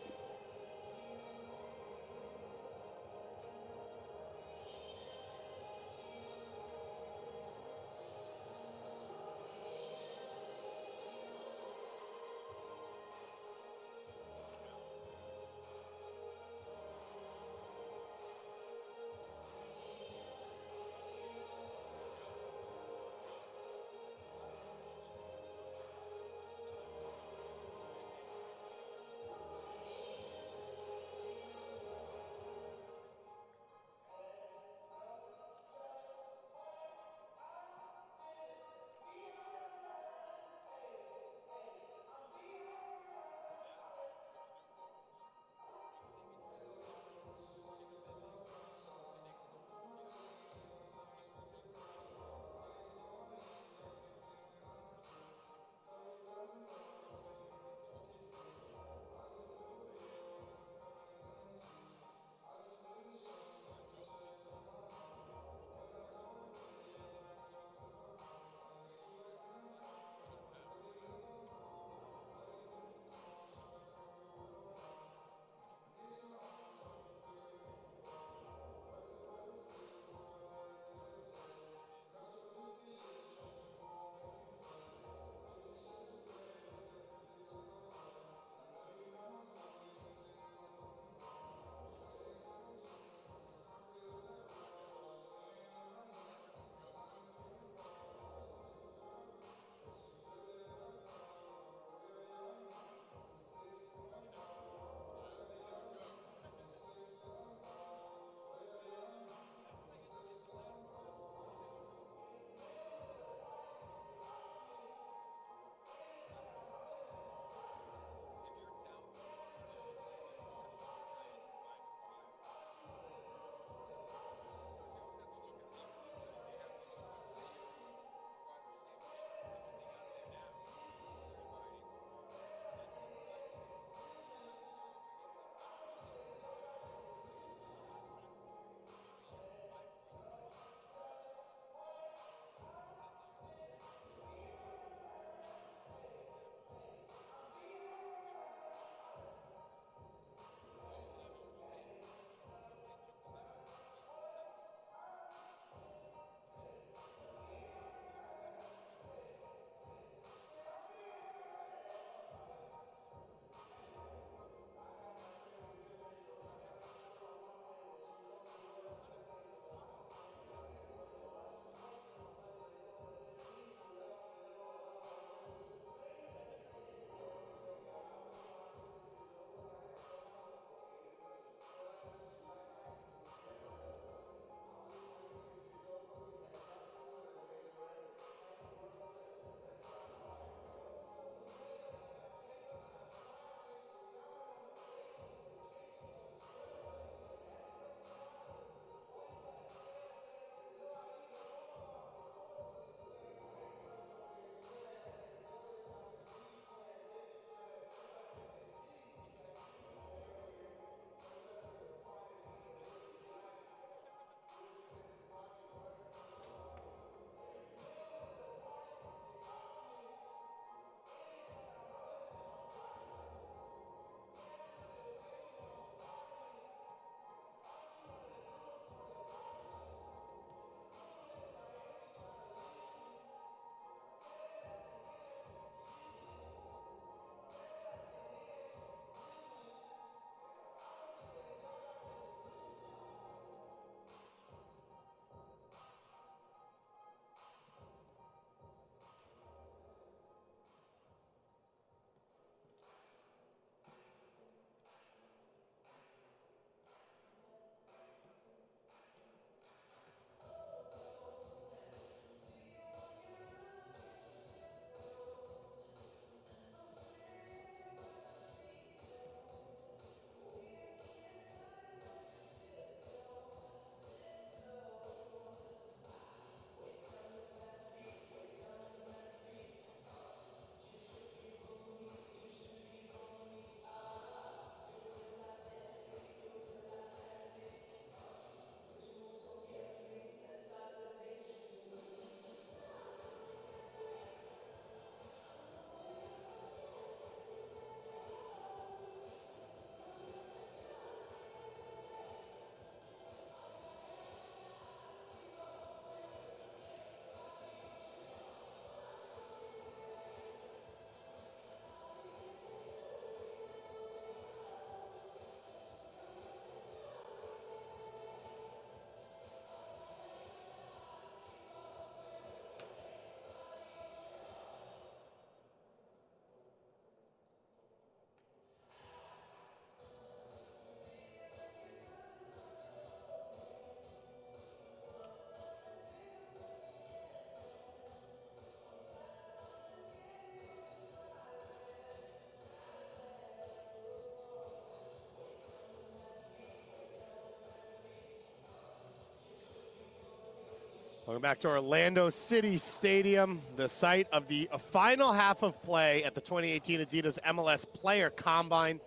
Welcome back to Orlando City Stadium, the site of the final half of play at the 2018 Adidas MLS Player Combine.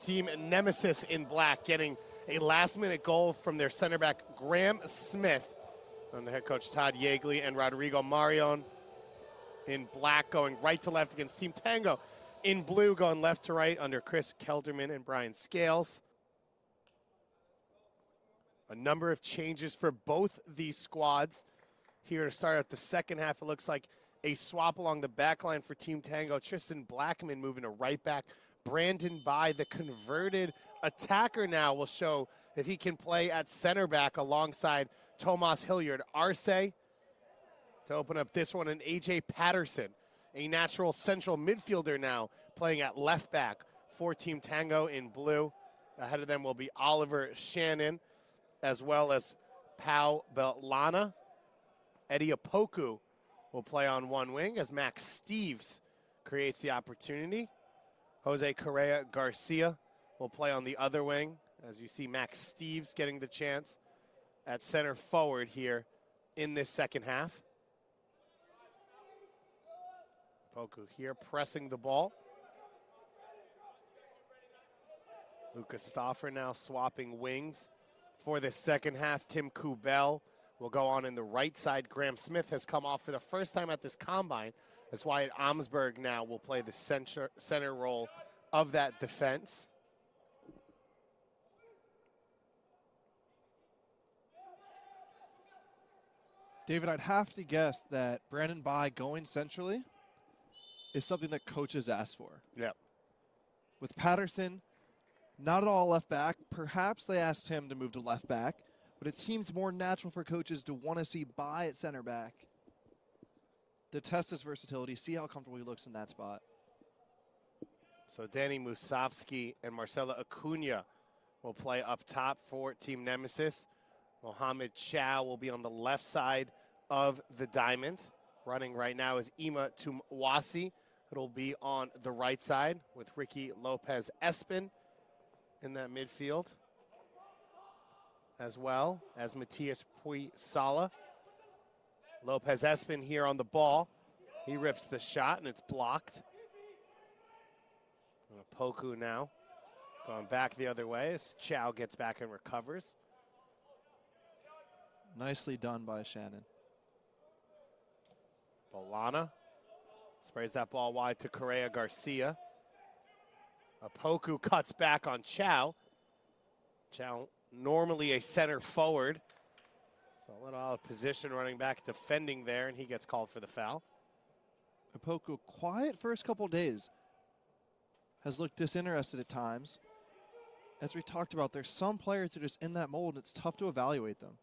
Team Nemeziz in black getting a last-minute goal from their center back, Graham Smith, on the head coach Todd Yeagley, and Rodrigo Marion in black going right to left against Team Tango in blue going left to right under Chris Kelderman and Brian Scales. A number of changes for both these squads. Here to start out the second half, it looks like a swap along the back line for Team Tango. Tristan Blackman moving to right back. Brandon Bai, the converted attacker now, will show that he can play at center back alongside Tomas Hilliard Arce. To open up this one, and AJ Patterson, a natural central midfielder now, playing at left back for Team Tango in blue. Ahead of them will be Oliver Shannon, as well as Pau Belana. Eddie Opoku will play on one wing as Max Steves creates the opportunity. Jose Correa Garcia will play on the other wing, as you see Max Steves getting the chance at center forward here in this second half. Opoku here pressing the ball. Lucas Stauffer now swapping wings for the second half. Tim Kubel will go on in the right side. Graham Smith has come off for the first time at this combine. That's why Amsberg now will play the center role of that defense. David, I'd have to guess that Brandon Bai going centrally is something that coaches ask for. Yep. With Patterson not at all left back, perhaps they asked him to move to left back, but it seems more natural for coaches to want to see Bai at center back to test his versatility, see how comfortable he looks in that spot. So Danny Musovski and Marcelo Acuna will play up top for Team Nemeziz. Mohamed Chow will be on the left side of the diamond. Running right now is Ima Tumwasi. It'll be on the right side with Ricky Lopez Espin in that midfield, as well as Matias Pui Sala. Lopez Espin here on the ball. He rips the shot, and it's blocked. And Opoku now going back the other way as Chow gets back and recovers. Nicely done by Shannon. Bolana sprays that ball wide to Correa Garcia. Opoku cuts back on Chow. Chow normally a center forward. So a little out of position running back defending there, and he gets called for the foul. Opoku, quiet first couple days, has looked disinterested at times. As we talked about, there's some players that are just in that mold, and it's tough to evaluate them.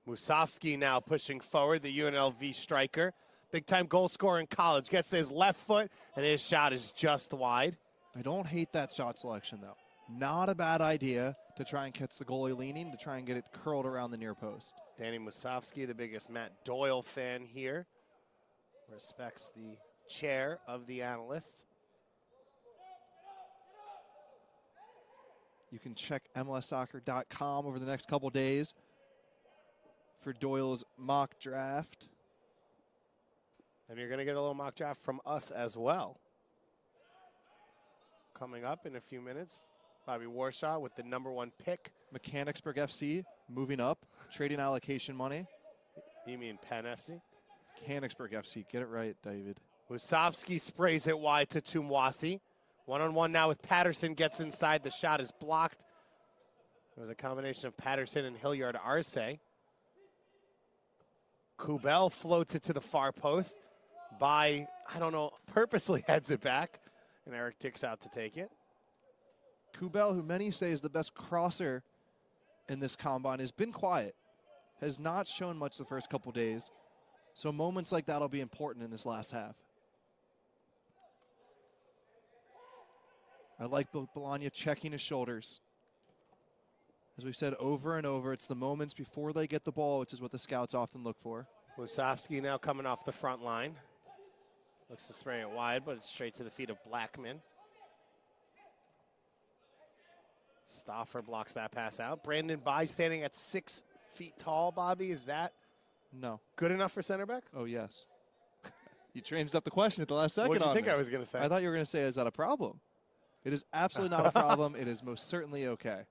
Musovski now pushing forward, the UNLV striker. Big-time goal scorer in college. Gets his left foot, and his shot is just wide. I don't hate that shot selection, though. Not a bad idea to try and catch the goalie leaning, to try and get it curled around the near post. Danny Musovski, the biggest Matt Doyle fan here. Respects the chair of the analyst. You can check MLSsoccer.com over the next couple days for Doyle's mock draft. And you're going to get a little mock draft from us as well. Coming up in a few minutes, Bobby Warshaw with the #1 pick. Mechanicsburg FC moving up, trading allocation money. You mean Penn FC? Mechanicsburg FC, get it right, David. Musovski sprays it wide to Tumwasi. One-on-one now with Patterson, gets inside. The shot is blocked. It was a combination of Patterson and Hilliard Arce. Kubel floats it to the far post. By, I don't know, purposely heads it back. And Eric Dick's out to take it. Kubel, who many say is the best crosser in this combine, has been quiet. Has not shown much the first couple days. So moments like that will be important in this last half. I like Bologna checking his shoulders. As we've said over and over, it's the moments before they get the ball, which is what the scouts often look for. Musovski now coming off the front line. Looks to spray it wide, but it's straight to the feet of Blackman. Stauffer blocks that pass out. Brandon Bai standing at feet tall, Bobby. Is that No. good enough for center back? Oh, yes. You changed up the question at the last second. What did you on think me. I was going to say? I thought you were going to say, is that a problem? It is absolutely not a problem. It is most certainly okay.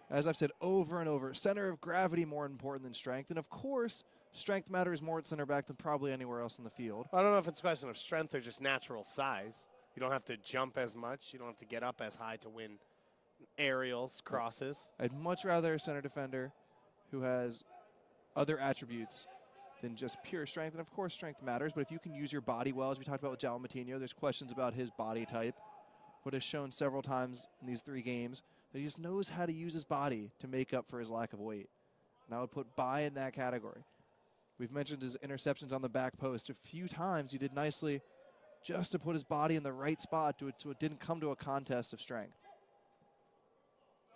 As I've said over and over, center of gravity more important than strength. And, of course, strength matters more at center back than probably anywhere else in the field. I don't know if it's a question of strength or just natural size. You don't have to jump as much. You don't have to get up as high to win aerials, crosses. I'd much rather a center defender who has other attributes than just pure strength. And, of course, strength matters. But if you can use your body well, as we talked about with João Moutinho, there's questions about his body type. But has shown several times in these 3 games that he just knows how to use his body to make up for his lack of weight. And I would put Bai in that category. We've mentioned his interceptions on the back post. A few times he did nicely just to put his body in the right spot so it didn't come to a contest of strength.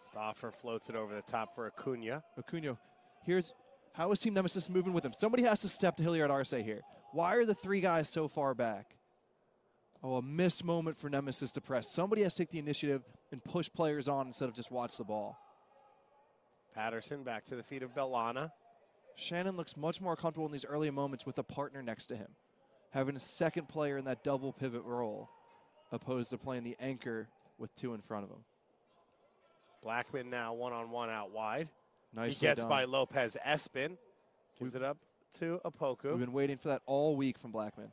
Stauffer floats it over the top for Acuna. Acuna, how is Team Nemeziz moving with him? Somebody has to step to Hilliard Arce here. Why are the 3 guys so far back? Oh, a missed moment for Nemeziz to press. Somebody has to take the initiative and push players on instead of just watch the ball. Patterson back to the feet of Bellana. Shannon looks much more comfortable in these early moments with a partner next to him, having a second player in that double pivot role, opposed to playing the anchor with 2 in front of him. Blackman now one-on-one out wide. Nicely he gets done. by Lopez Espin. Gives it up to Opoku. We've been waiting for that all week from Blackman.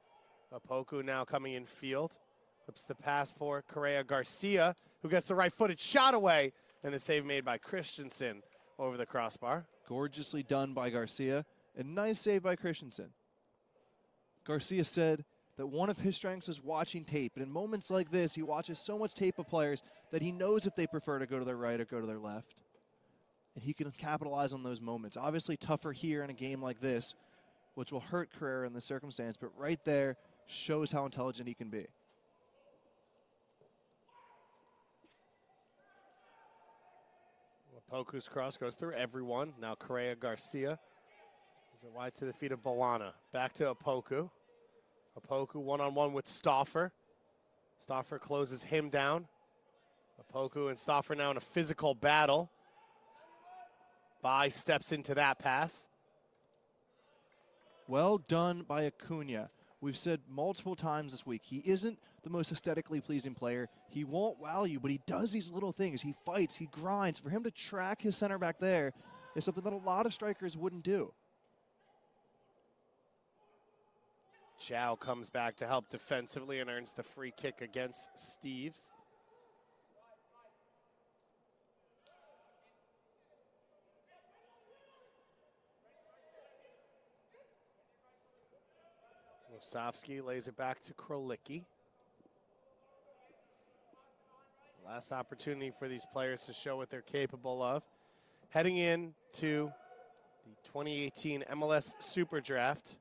Opoku now coming in field. Flips the pass for Correa Garcia, who gets the right-footed shot away, and the save made by Christensen over the crossbar. Gorgeously done by Garcia, and nice save by Christensen. Garcia said that one of his strengths is watching tape, and in moments like this, he watches so much tape of players that he knows if they prefer to go to their right or go to their left. And he can capitalize on those moments. Obviously tougher here in a game like this, which will hurt Carrera in this circumstance, but right there shows how intelligent he can be. Opoku's cross goes through everyone. Now Correa Garcia. Gives it wide to the feet of Bellana. Back to Opoku. Opoku one-on-one with Stauffer. Stauffer closes him down. Opoku and Stauffer now in a physical battle. Bai steps into that pass. Well done by Acuna. We've said multiple times this week, he isn't the most aesthetically pleasing player. He won't wow you, but he does these little things. He fights, he grinds. For him to track his center back there is something that a lot of strikers wouldn't do. Chow comes back to help defensively and earns the free kick against Steves. Osofsky lays it back to Krolicki. Last opportunity for these players to show what they're capable of. Heading in to the 2018 MLS Super Draft.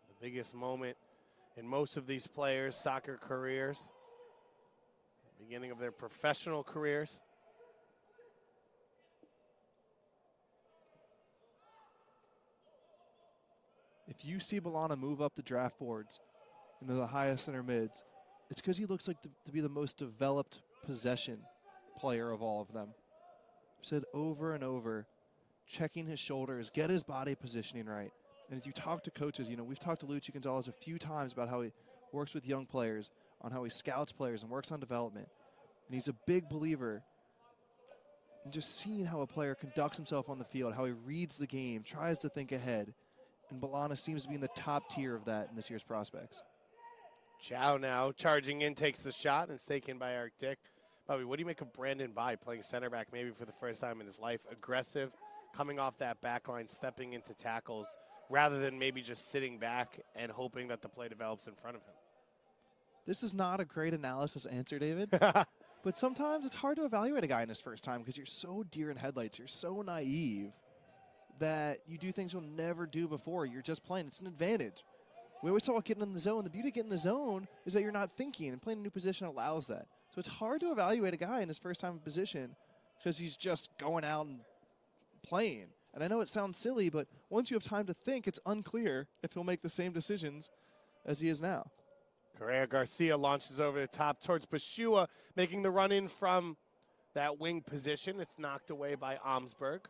The biggest moment in most of these players' soccer careers. Beginning of their professional careers. If you see Bellana move up the draft boards into the highest center mids, it's because he looks like to be the most developed possession player of all of them. I've said over and over, checking his shoulders, get his body positioning right. And as you talk to coaches, we've talked to Luchi Gonzalez a few times about how he works with young players, on how he scouts players and works on development. And he's a big believer in just seeing how a player conducts himself on the field, how he reads the game, tries to think ahead. And Bellana seems to be in the top tier of that in this year's prospects. Chow now charging in, takes the shot, and it's taken by Eric Dick. Bobby, what do you make of Brandon Bai playing center back maybe for the first time in his life? Aggressive, coming off that back line, stepping into tackles, rather than maybe just sitting back and hoping that the play develops in front of him. This is not a great analysis answer, David. But sometimes it's hard to evaluate a guy in his first time because you're so deer in headlights. You're so naive that you do things you'll never do before. You're just playing. It's an advantage. We always talk about getting in the zone. The beauty of getting in the zone is that you're not thinking, and playing a new position allows that. So it's hard to evaluate a guy in his first time in position because he's just going out and playing. And I know it sounds silly, but once you have time to think, it's unclear if he'll make the same decisions as he is now. Correa Garcia launches over the top towards Bashua, making the run in from that wing position. It's knocked away by Omsberg.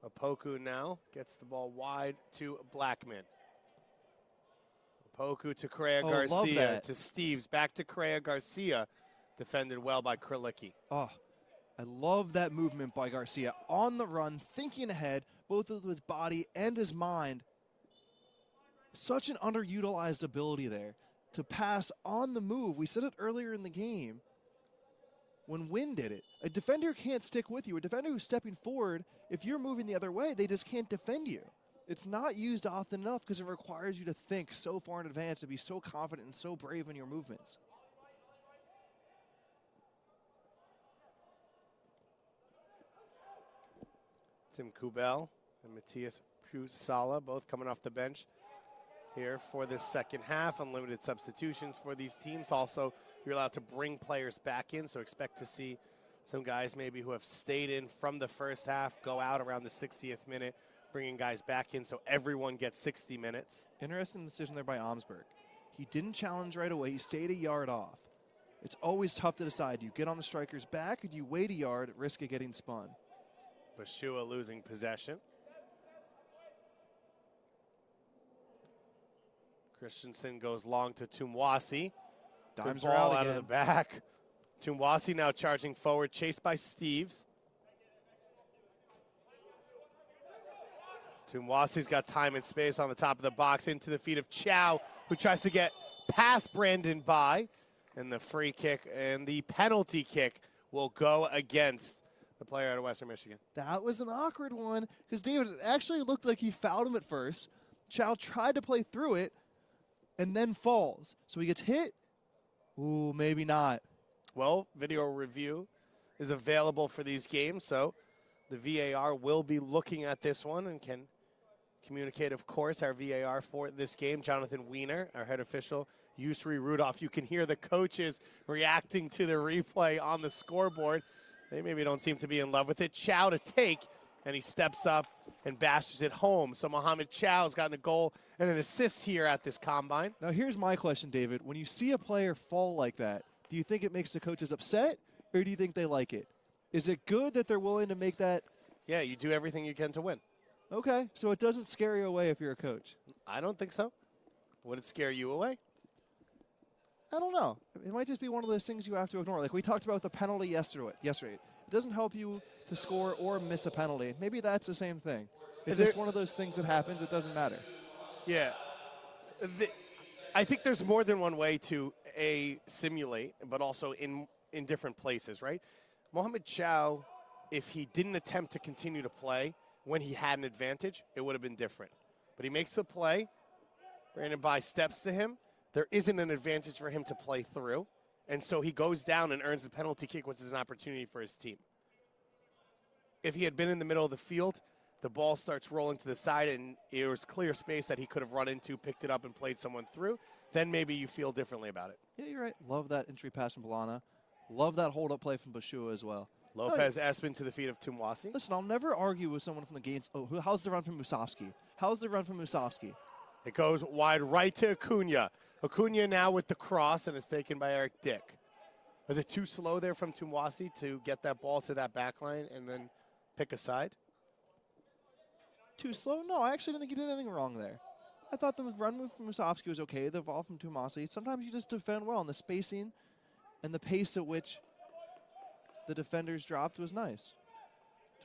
Opoku now gets the ball wide to Blackman. Opoku to Correa Garcia to Steves. Back to Correa Garcia. Defended well by Krylicki. Oh, I love that movement by Garcia. On the run, thinking ahead, both with his body and his mind. Such an underutilized ability there to pass on the move. We said it earlier in the game when Wynn did it. A defender can't stick with you. A defender who's stepping forward, if you're moving the other way, they just can't defend you. It's not used often enough because it requires you to think so far in advance, to be so confident and so brave in your movements. Tim Kubel and Matthias Pusala both coming off the bench here for this second half. Unlimited substitutions for these teams. Also, you're allowed to bring players back in, so expect to see some guys maybe who have stayed in from the first half go out around the 60th minute, bringing guys back in so everyone gets 60 minutes. Interesting decision there by Omsberg. He didn't challenge right away. He stayed a yard off. It's always tough to decide. Do you get on the striker's back or do you wait a yard at risk of getting spun? Bashua losing possession. Christensen goes long to Tumwasi. Dimes Good are ball out out of the back. Tumwasi now charging forward, chased by Steves. Tumwasi's got time and space on the top of the box into the feet of Chow, who tries to get past Brandon By. And the free kick and the penalty kick will go against the player out of Western Michigan. That was an awkward one because David, it actually looked like he fouled him at first. Chow tried to play through it and then falls. So he gets hit. Ooh, maybe not. Well, video review is available for these games, so the VAR will be looking at this one and can communicate, of course, our VAR for this game. Jonathan Wiener, our head official, Yusri Rudolph. You can hear the coaches reacting to the replay on the scoreboard. They maybe don't seem to be in love with it. Chow to take, and he steps up and bashes it home. So Mohamed Chow has gotten a goal and an assist here at this combine. Now here's my question, David. When you see a player fall like that, do you think it makes the coaches upset, or do you think they like it? Is it good that they're willing to make that? Yeah, you do everything you can to win. Okay, so it doesn't scare you away if you're a coach. I don't think so. Would it scare you away? I don't know. It might just be one of those things you have to ignore. Like we talked about the penalty yesterday. It doesn't help you to score or miss a penalty. Maybe that's the same thing. It's just one of those things that happens. It doesn't matter. Yeah. I think there's more than one way to simulate, but also in different places, right? Mohamed Chow, if he didn't attempt to continue to play when he had an advantage, it would have been different. But he makes the play. Brandon By steps to him. There isn't an advantage for him to play through. And so he goes down and earns the penalty kick, which is an opportunity for his team. If he had been in the middle of the field, the ball starts rolling to the side and it was clear space that he could have run into, picked it up, and played someone through, then maybe you feel differently about it. Yeah, you're right. Love that entry pass from Bolana. Love that hold-up play from Bashua as well. Lopez Espin to the feet of Tumwasi. Listen, I'll never argue with someone from the games. Oh, how's the run from Musovski? How's the run from Musovski? It goes wide right to Acuna. Acuna now with the cross, and it's taken by Eric Dick. Was it too slow there from Tumwasi to get that ball to that back line and then pick a side? Too slow? No, I actually didn't think he did anything wrong there. I thought the run move from Musovski was okay. The ball from Tumwasi. Sometimes you just defend well, and the spacing and the pace at which the defenders dropped was nice.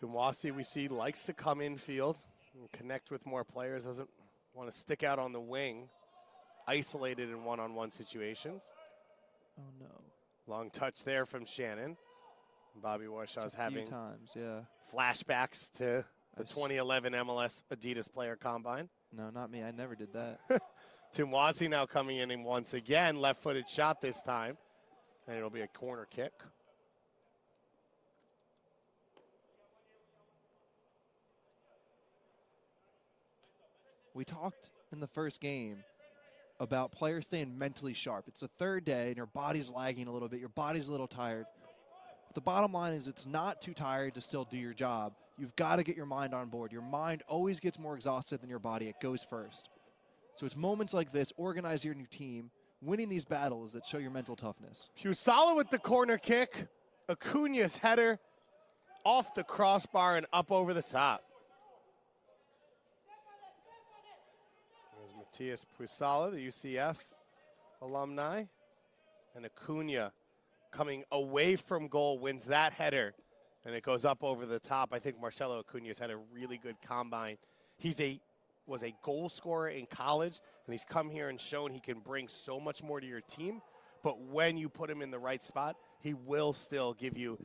Tumwasi, we see, likes to come infield and connect with more players. Doesn't want to stick out on the wing. Isolated in one-on-one situations. Oh, no. Long touch there from Shannon. Bobby Warshaw's having flashbacks to the 2011 MLS Adidas Player Combine. No, not me. I never did that. Tumwasi now coming in once again. Left-footed shot this time. And it'll be a corner kick. We talked in the first game about players staying mentally sharp. It's the third day, and your body's lagging a little bit. Your body's a little tired. But the bottom line is it's not too tired to still do your job. You've got to get your mind on board. Your mind always gets more exhausted than your body. It goes first. So it's moments like this, organize your new team, winning these battles that show your mental toughness. Pusala with the corner kick. Acuna's header off the crossbar and up over the top. There's Matthias Pusala, the UCF alumni. And Acuna coming away from goal wins that header, and it goes up over the top. I think Marcelo Acuna's had a really good combine. Was a goal scorer in college, and he's come here and shown he can bring so much more to your team. But when you put him in the right spot, he will still give you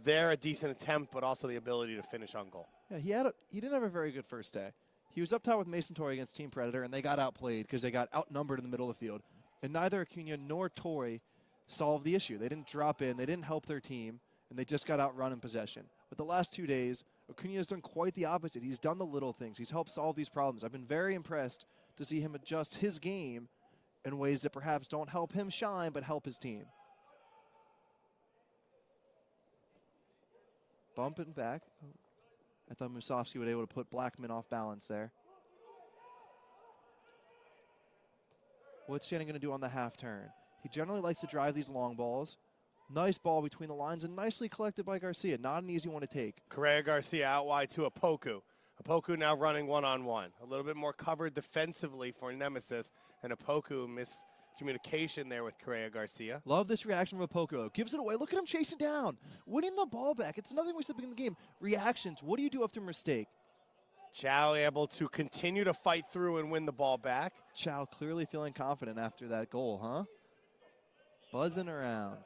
a decent attempt, but also the ability to finish on goal. Yeah, he didn't have a very good first day. He was up top with Mason Torrey against Team Predator, and they got outplayed because they got outnumbered in the middle of the field. And neither Acuna nor Torrey solved the issue. They didn't drop in, they didn't help their team, and they just got outrun in possession. But the last 2 days, Acuna has done quite the opposite. He's done the little things. He's helped solve these problems. I've been very impressed to see him adjust his game in ways that perhaps don't help him shine, but help his team. Bumping back. I thought Musovski would be able to put Blackman off balance there. What's Shannon going to do on the half turn? He generally likes to drive these long balls. Nice ball between the lines and nicely collected by Garcia. Not an easy one to take. Correa Garcia out wide to Opoku. Opoku now running one-on-one. A little bit more covered defensively for Nemeziz, and Opoku miscommunication there with Correa Garcia. Love this reaction from Opoku. Gives it away. Look at him chasing down. Winning the ball back. It's another thing we said at the beginning of the game. Reactions. What do you do after a mistake? Chow able to continue to fight through and win the ball back. Chow clearly feeling confident after that goal, huh? Buzzing around.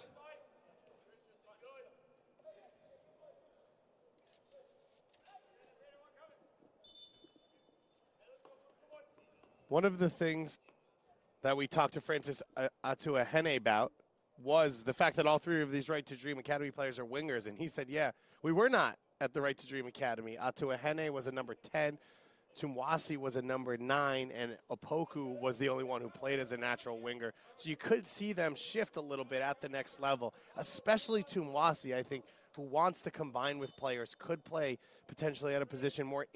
One of the things that we talked to Francis Atuahene about was the fact that all three of these Right to Dream Academy players are wingers, and he said, yeah, we were not at the Right to Dream Academy. Atuahene was a number 10, Tumwasi was a number 9, and Opoku was the only one who played as a natural winger. So you could see them shift a little bit at the next level, especially Tumwasi, I think, who wants to combine with players, could play potentially at a position more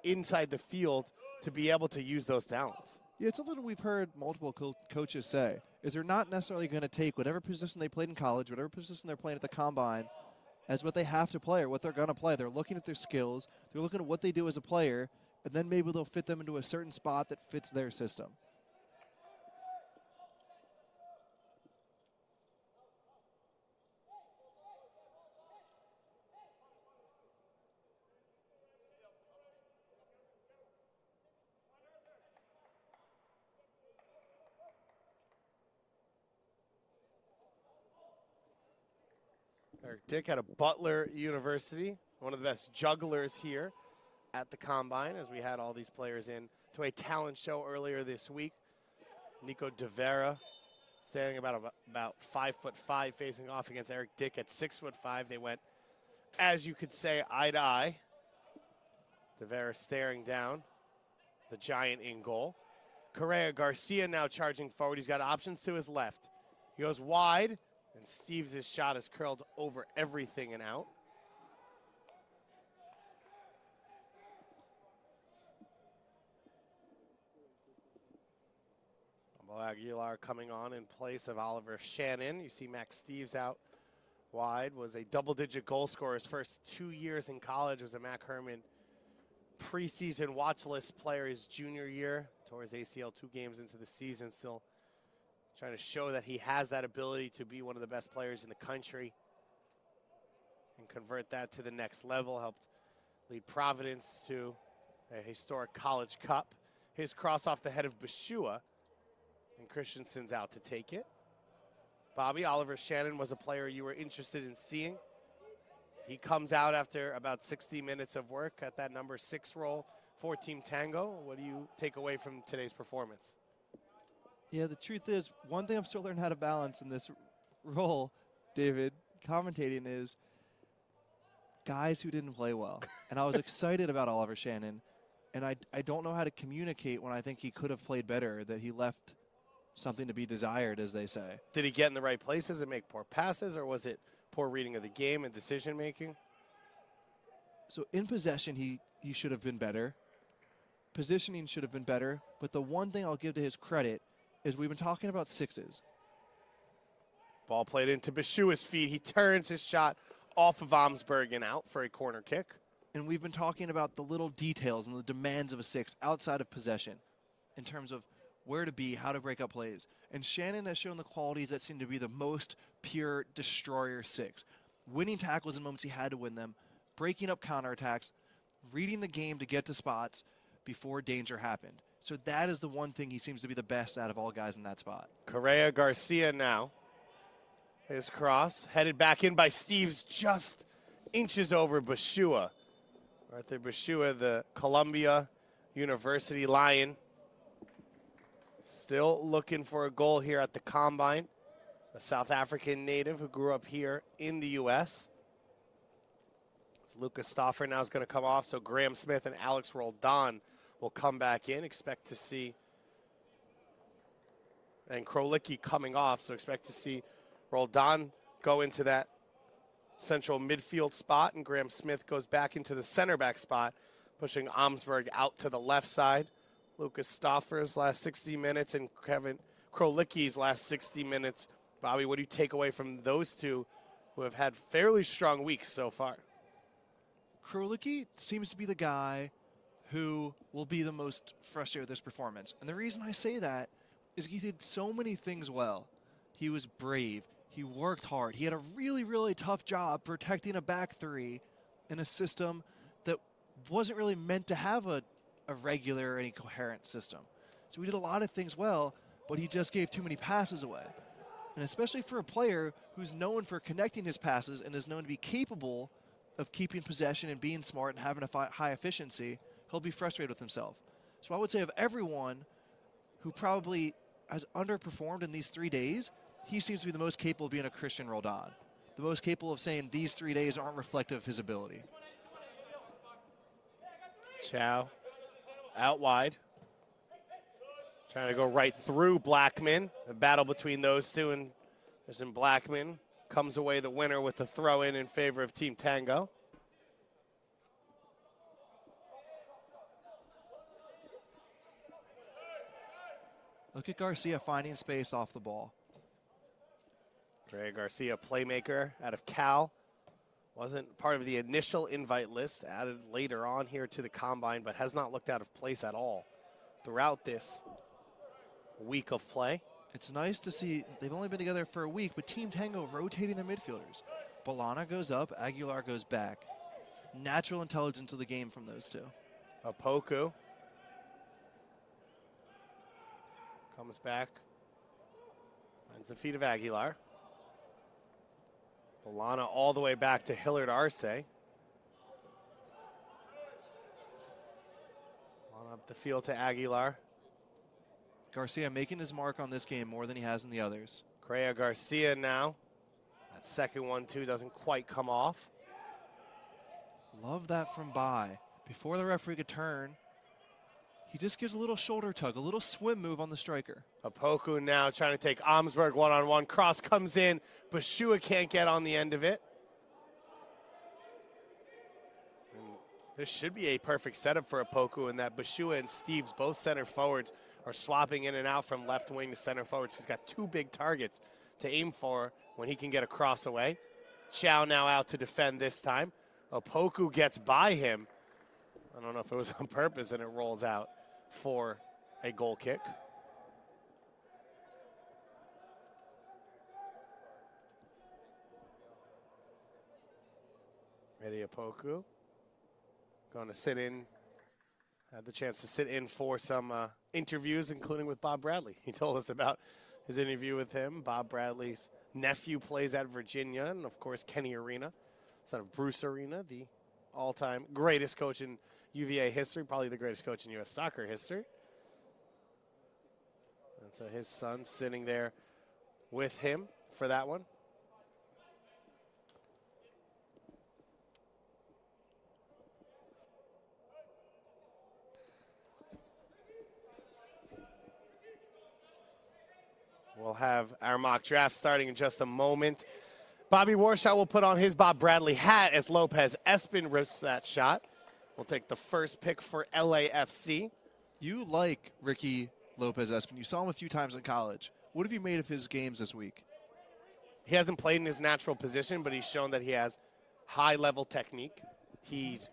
inside the field to be able to use those talents. Yeah, it's something we've heard multiple coaches say, is they're not necessarily going to take whatever position they played in college, whatever position they're playing at the Combine, as what they have to play or what they're going to play. They're looking at their skills, they're looking at what they do as a player, and then maybe they'll fit them into a certain spot that fits their system. Eric Dick out of Butler University, one of the best jugglers here at the Combine, as we had all these players in to a talent show earlier this week. Nico De Vera standing about 5'5", facing off against Eric Dick at 6'5". They went, as you could say, eye to eye. De Vera staring down the giant in goal. Correa Garcia now charging forward. He's got options to his left. He goes wide. And Steves' shot is curled over everything and out. Aguilar coming on in place of Oliver Shannon. You see Max Steves out wide. Was a double-digit goal scorer. His first 2 years in college was a Mac Herman preseason watch list player his junior year. Tore his ACL 2 games into the season. Still trying to show that he has that ability to be one of the best players in the country and convert that to the next level. Helped lead Providence to a historic College Cup. His cross off the head of Bashua, and Christensen's out to take it. Bobby, Oliver Shannon was a player you were interested in seeing. He comes out after about 60 minutes of work at that number 6 role for Team Tango. What do you take away from today's performance? Yeah, the truth is, one thing I'm still learning how to balance in this role, David, commentating, is guys who didn't play well. And I was excited about Oliver Shannon, and I don't know how to communicate when I think he could have played better, that he left something to be desired, as they say. Did he get in the right places and make poor passes, or was it poor reading of the game and decision-making? So in possession, he should have been better. positioning should have been better, but the one thing I'll give to his credit is we've been talking about sixes. Ball played into Bashua's feet. He turns his shot off of Amsberg and out for a corner kick. And we've been talking about the little details and the demands of a six outside of possession in terms of where to be, how to break up plays. And Shannon has shown the qualities that seem to be the most pure destroyer six. Winning tackles in moments he had to win them, breaking up counterattacks, reading the game to get to spots before danger happened. So that is the one thing he seems to be the best out of all guys in that spot. Correa Garcia now. His cross, headed back in by Steves, just inches over Bashua. Arthur Bashua, the Columbia University Lion. Still looking for a goal here at the Combine. A South African native who grew up here in the U.S. So Lucas Stauffer now is going to come off, so Graham Smith and Alex Roldan will come back in. Expect to see, and Krolicki coming off, so expect to see Roldan go into that central midfield spot, and Graham Smith goes back into the center back spot, pushing Amsberg out to the left side. Lucas Stauffer's last 60 minutes and Kevin Krolicki's last 60 minutes. Bobby, what do you take away from those two who have had fairly strong weeks so far? Krolicki seems to be the guy who will be the most frustrated with this performance. And the reason I say that is he did so many things well. He was brave. He worked hard. He had a really, really tough job protecting a back three in a system that wasn't really meant to have a regular or any coherent system. So he did a lot of things well, but he just gave too many passes away. And especially for a player who's known for connecting his passes and is known to be capable of keeping possession and being smart and having a high efficiency, he'll be frustrated with himself. So I would say of everyone who probably has underperformed in these 3 days, he seems to be the most capable of being a Christian Roldan. The most capable of saying these 3 days aren't reflective of his ability. Chow out wide. Trying to go right through Blackman. A battle between those two, and Blackman comes away the winner with the throw in favor of Team Tango. Look at Garcia finding space off the ball. Trey Garcia, playmaker out of Cal. Wasn't part of the initial invite list, added later on here to the Combine, but has not looked out of place at all throughout this week of play. It's nice to see they've only been together for a week, but Team Tango rotating their midfielders. Balana goes up, Aguilar goes back. Natural intelligence of the game from those two. Opoku comes back, finds the feet of Aguilar. Balana all the way back to Hillard Arce. Balana up the field to Aguilar. Garcia making his mark on this game more than he has in the others. Correa Garcia now. That second one, too, doesn't quite come off. Love that from Bai. Before the referee could turn, he just gives a little shoulder tug, a little swim move on the striker. Opoku now trying to take Amsberg one-on-one. Cross comes in. Bashua can't get on the end of it. And this should be a perfect setup for Opoku in that Bashua and Steves, both center forwards, are swapping in and out from left wing to center forwards. He's got two big targets to aim for when he can get a cross away. Chow now out to defend this time. Opoku gets by him. I don't know if it was on purpose, and it rolls out for a goal kick. Eddie Opoku going to sit in. Had the chance to sit in for some interviews, including with Bob Bradley. He told us about his interview with him. Bob Bradley's nephew plays at Virginia, and of course Kenny Arena, son of Bruce Arena, the all-time greatest coach in UVA history, probably the greatest coach in U.S. soccer history. And so his son sitting there with him for that one. We'll have our mock draft starting in just a moment. Bobby Warshaw will put on his Bob Bradley hat as Lopez Espin rips that shot. We'll take the first pick for LAFC. You like Ricky Lopez-Espin. You saw him a few times in college. What have you made of his games this week? He hasn't played in his natural position, but he's shown that he has high-level technique. He's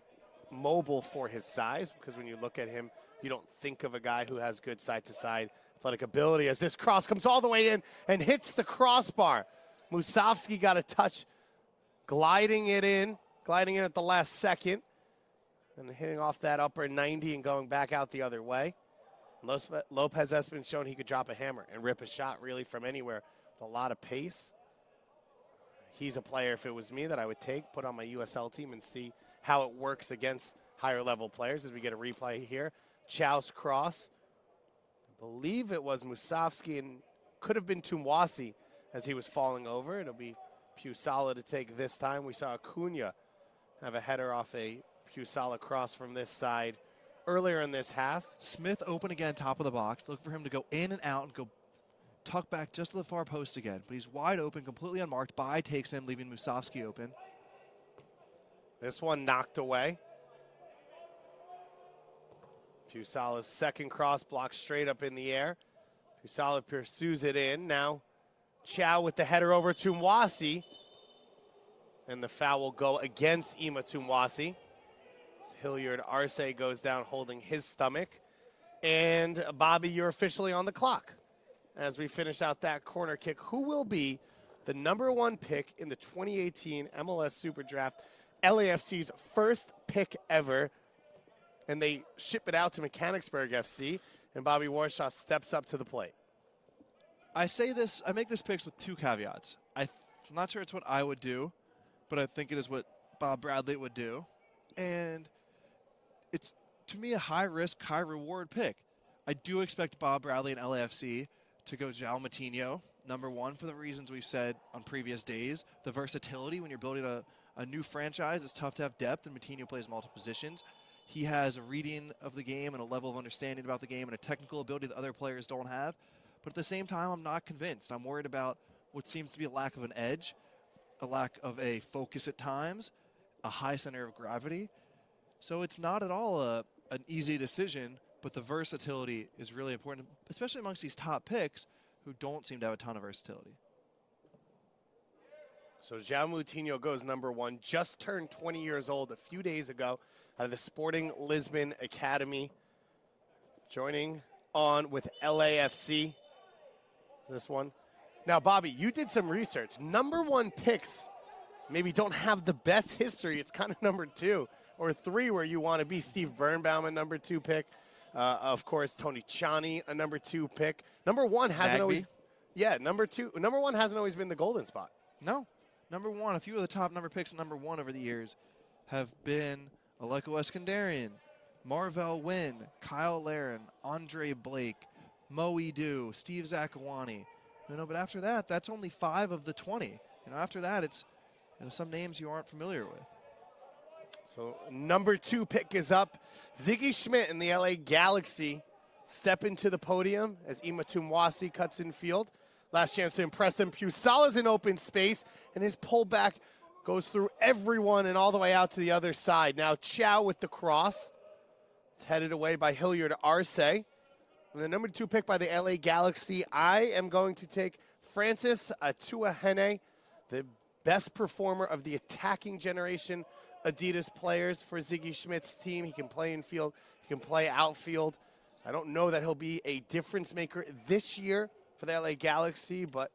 mobile for his size, because when you look at him, you don't think of a guy who has good side-to-side athletic ability, as this cross comes all the way in and hits the crossbar. Musovski got a touch, gliding in at the last second, and hitting off that upper 90 and going back out the other way. Lopez-Espin shown he could drop a hammer and rip a shot really from anywhere with a lot of pace. He's a player, if it was me, that I would put on my USL team and see how it works against higher level players as we get a replay here. Chow's cross. I believe it was Musovski and could have been Tumwasi as he was falling over. It'll be Pusala to take this time. We saw Acuna have a header off a Pusala cross from this side earlier in this half. Smith open again, top of the box. Look for him to go in and out and go tuck back just to the far post again. But he's wide open, completely unmarked. Bai takes him, leaving Musovski open. This one knocked away. Pusala's second cross blocked straight up in the air. Pusala pursues it in. Now Chow with the header over to Mwasi. And the foul will go against Ima Tumwasi. Hilliard Arce goes down holding his stomach. And Bobby, you're officially on the clock as we finish out that corner kick. Who will be the #1 pick in the 2018 MLS Super Draft, LAFC's first pick ever? And they ship it out to Mechanicsburg FC, and Bobby Warshaw steps up to the plate. I make this picks with two caveats. I'm not sure it's what I would do, but I think it is what Bob Bradley would do. And it's, to me, a high-risk, high-reward pick. I do expect Bob Bradley and LAFC to go João Moutinho, #1, for the reasons we've said on previous days. The versatility, when you're building a new franchise, it's tough to have depth, and Moutinho plays multiple positions. He has a reading of the game and a level of understanding about the game and a technical ability that other players don't have. But at the same time, I'm not convinced. I'm worried about what seems to be a lack of an edge, a lack of a focus at times, a high center of gravity. So it's not at all an easy decision, but the versatility is really important, especially amongst these top picks who don't seem to have a ton of versatility. So João Moutinho goes #1, just turned 20 years old a few days ago out of the Sporting Lisbon Academy. Joining on with LAFC. Is this one? Now, Bobby, you did some research. #1 picks maybe don't have the best history. It's kind of #2 or 3 where you want to be. Steve Birnbaum, a #2 pick. Of course, Tony Tchani, a #2 pick. #1 hasn't always. Yeah, #1 hasn't always been the golden spot. No. #1, a few of the top number picks at #1 over the years have been Aleko Eskandarian, Marvell Wynn, Kyle Laren, Andre Blake, Mo Edu, Steve Zakawani. But after that, that's only 5 of the 20. After that, it's some names you aren't familiar with. So #2 pick is up. Ziggy Schmidt and the LA Galaxy step into the podium as Ima Tumwasi cuts in field. Last chance to impress them. Pusala's in open space, and his pullback goes through everyone and all the way out to the other side. Now Chow with the cross. It's headed away by Hilliard Arce. And the #2 pick by the LA Galaxy, I am going to take Francis Atuahene, the best performer of the attacking generation Adidas players for Ziggy Schmidt's team. He can play infield, he can play outfield. I don't know that he'll be a difference maker this year for the LA Galaxy, but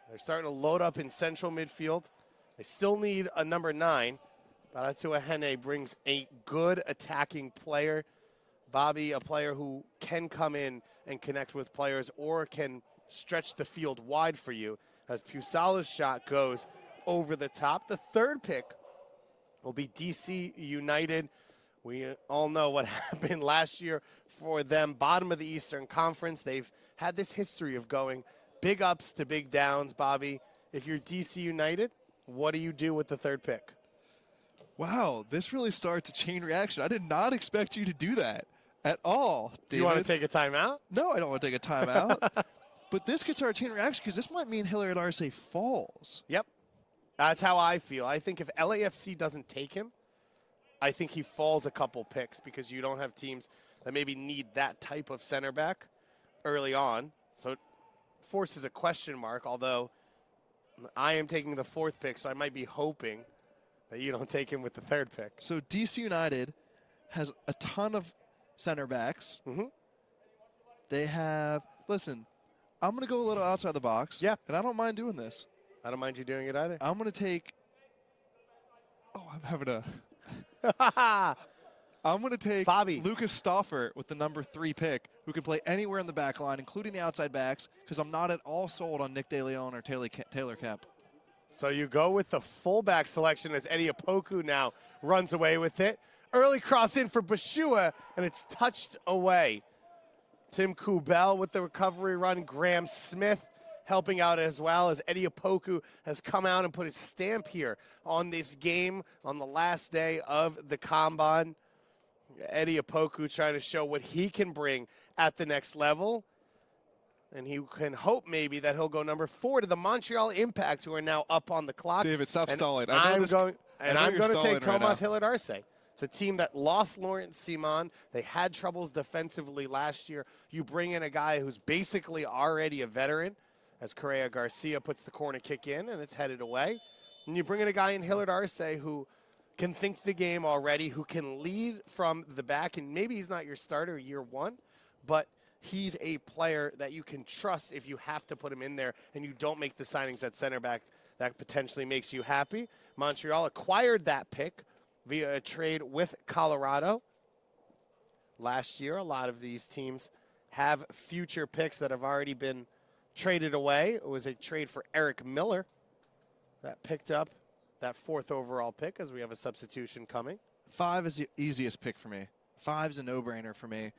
they're starting to load up in central midfield. They still need a #9, but Atuahene brings a good attacking player. Bobby, a player who can come in and connect with players or can stretch the field wide for you as Pusala's shot goes over the top. The third pick will be DC United. We all know what happened last year for them. Bottom of the Eastern Conference. They've had this history of going big ups to big downs. Bobby, if you're DC United, what do you do with the third pick? Wow, this really starts a chain reaction. I did not expect you to do that at all, David. Do you want to take a timeout? No, I don't want to take a timeout. But this could start a chain reaction because this might mean Hilliard Arce falls. Yep. That's how I feel. I think if LAFC doesn't take him, I think he falls a couple picks because you don't have teams that maybe need that type of center back early on. So it forces a question mark, although I am taking the 4th pick, so I might be hoping that you don't take him with the 3rd pick. So DC United has a ton of center backs. Mm-hmm. They have, listen, I'm going to go a little outside the box. Yeah. And I don't mind doing this. I don't mind you doing it either. I'm going to take, I'm having a, I'm going to take Bobby. Lucas Stauffer with the number 3 pick, who can play anywhere in the back line, including the outside backs, because I'm not at all sold on Nick DeLeon or Taylor Kemp. So you go with the fullback selection as Eddie Opoku now runs away with it. Early cross in for Bashua, and it's touched away. Tim Kubel with the recovery run. Graham Smith helping out as well, as Eddie Opoku has come out and put his stamp here on this game on the last day of the Combine. Eddie Opoku trying to show what he can bring at the next level. And he can hope maybe that he'll go number 4 to the Montreal Impact, who are now up on the clock. David, stop stalling. I'm going to take Tomas right Hillard Arce. It's a team that lost Lawrence Simon. They had troubles defensively last year. You bring in a guy who's basically already a veteran, as Correa Garcia puts the corner kick in, and it's headed away. And you bring in a guy in Hillard Arce who can think the game already, who can lead from the back, and maybe he's not your starter year 1, but he's a player that you can trust if you have to put him in there and you don't make the signings at center back that potentially makes you happy. Montreal acquired that pick via a trade with Colorado. Last year, a lot of these teams have future picks that have already been traded away. It was a trade for Eric Miller that picked up that 4th overall pick, as we have a substitution coming. 5 is the easiest pick for me. 5's a no-brainer for me.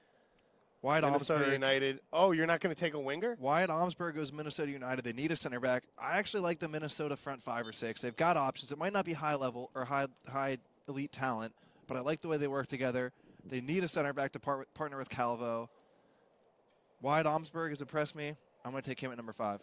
Wyatt Minnesota Omsberg. United. Oh, you're not going to take a winger? Wyatt Omsberg goes Minnesota United. They need a center back. I actually like the Minnesota front 5 or 6. They've got options. It might not be high level or high elite talent, but I like the way they work together. They need a center back to partner with Calvo. Wyatt Omsberg has impressed me. I'm going to take him at number 5.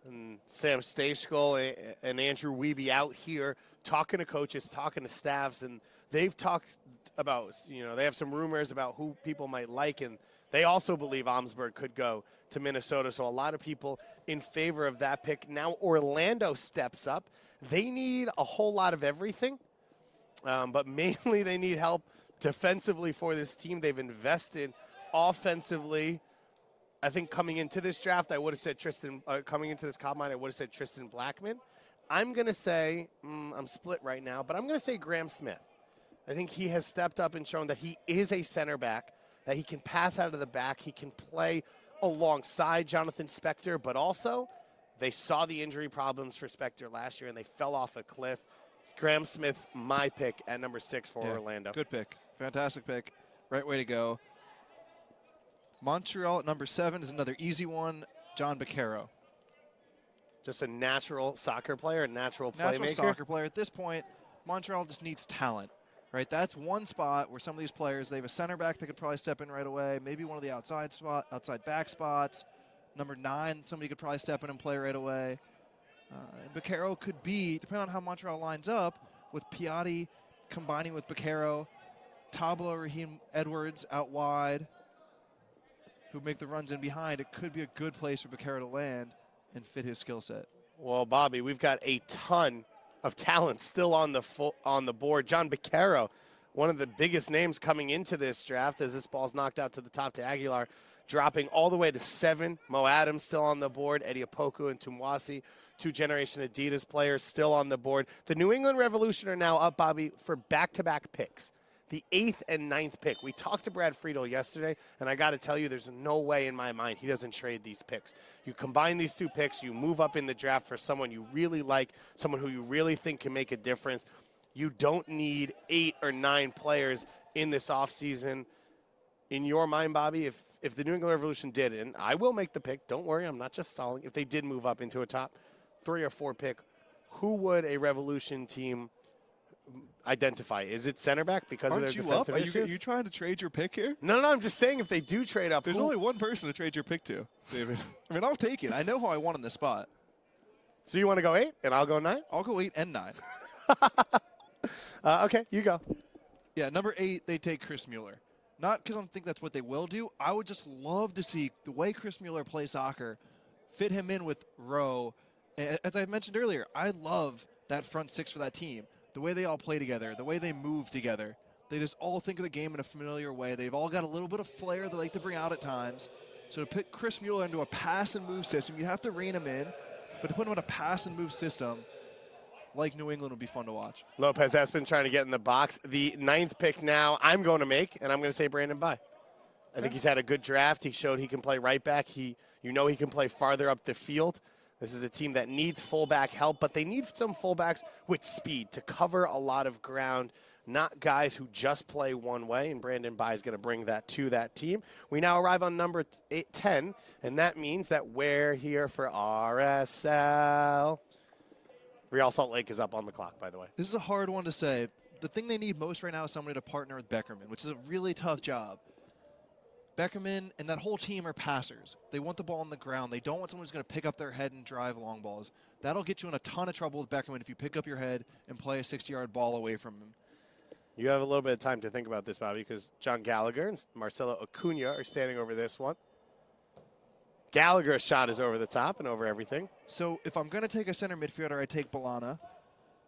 And Sam Stejskal and Andrew Wiebe out here talking to coaches, talking to staffs, and they've talked about, they have some rumors about who people might like, and they also believe Omsberg could go to Minnesota. So a lot of people in favor of that pick. Now Orlando steps up. They need a whole lot of everything, but mainly they need help defensively for this team. They've invested offensively. I think coming into this draft, I would have said coming into this combine, I would have said Tristan Blackman. I'm going to say, I'm split right now, but I'm going to say Graham Smith. I think he has stepped up and shown that he is a center back, that he can pass out of the back, he can play alongside Jonathan Spector, but also they saw the injury problems for Spector last year and they fell off a cliff. Graham Smith's my pick at number 6 for Orlando. Good pick. Fantastic pick. Right way to go. Montreal at number 7 is another easy one. John Baccaro. Just a natural soccer player, a natural playmaker. Natural soccer player. At this point, Montreal just needs talent. Right, that's one spot where some of these players, they have a center back that could probably step in right away. Maybe one of the outside back spots. Number 9, somebody could probably step in and play right away. And Baccaro could be, depending on how Montreal lines up, with Piatti combining with Baccaro, Tabla, Raheem Edwards out wide, who make the runs in behind. It could be a good place for Baccaro to land and fit his skill set. Well, Bobby, we've got a ton of talent still on the board. John Baccaro, one of the biggest names coming into this draft, as this ball's knocked out to the top to Aguilar, dropping all the way to 7. Mo Adams still on the board. Eddie Opoku and Tumwasi, 2-generation Adidas players, still on the board. The New England Revolution are now up, Bobby, for back-to-back picks. The 8th and 9th pick. We talked to Brad Friedel yesterday, and I got to tell you, there's no way in my mind he doesn't trade these picks. You combine these 2 picks, you move up in the draft for someone you really like, someone who you really think can make a difference. You don't need 8 or 9 players in this offseason. In your mind, Bobby, if the New England Revolution did, and I will make the pick, don't worry, I'm not just stalling. If they did move up into a top 3 or 4 pick, who would a Revolution team identify? Is it center back because of their defensive issues? Are you trying to trade your pick here? No, I'm just saying if they do trade up. There's only one person to trade your pick to, David. I mean, I'll take it. I know who I want in this spot. So you want to go 8 and I'll go 9? I'll go 8 and 9. Okay, you go. Yeah, number 8, they take Chris Mueller. Not because I think that's what they will do. I would just love to see the way Chris Mueller plays soccer, fit him in with Rowe. As I mentioned earlier, I love that front 6 for that team. The way they all play together, the way they move together. They just all think of the game in a familiar way. They've all got a little bit of flair they like to bring out at times. So to put Chris Mueller into a pass and move system, you have to rein him in. But to put him in a pass and move system, like New England, would be fun to watch. Lopez Espin trying to get in the box. The 9th pick now I'm going to make, and I'm going to say Brandon Bye. I think he's had a good draft. He showed he can play right back. He can play farther up the field. This is a team that needs fullback help, but they need some fullbacks with speed to cover a lot of ground, not guys who just play one way, and Brandon Bye is going to bring that to that team. We now arrive on number 10, and that means that we're here for RSL. Real Salt Lake is up on the clock, by the way. This is a hard one to say. The thing they need most right now is somebody to partner with Beckerman, which is a really tough job. Beckerman and that whole team are passers. They want the ball on the ground. They don't want someone who's going to pick up their head and drive long balls. That'll get you in a ton of trouble with Beckerman if you pick up your head and play a 60-yard ball away from him. You have a little bit of time to think about this, Bobby, because John Gallagher and Marcelo Acuna are standing over this one. Gallagher's shot is over the top and over everything. So if I'm going to take a center midfielder, I take Balana.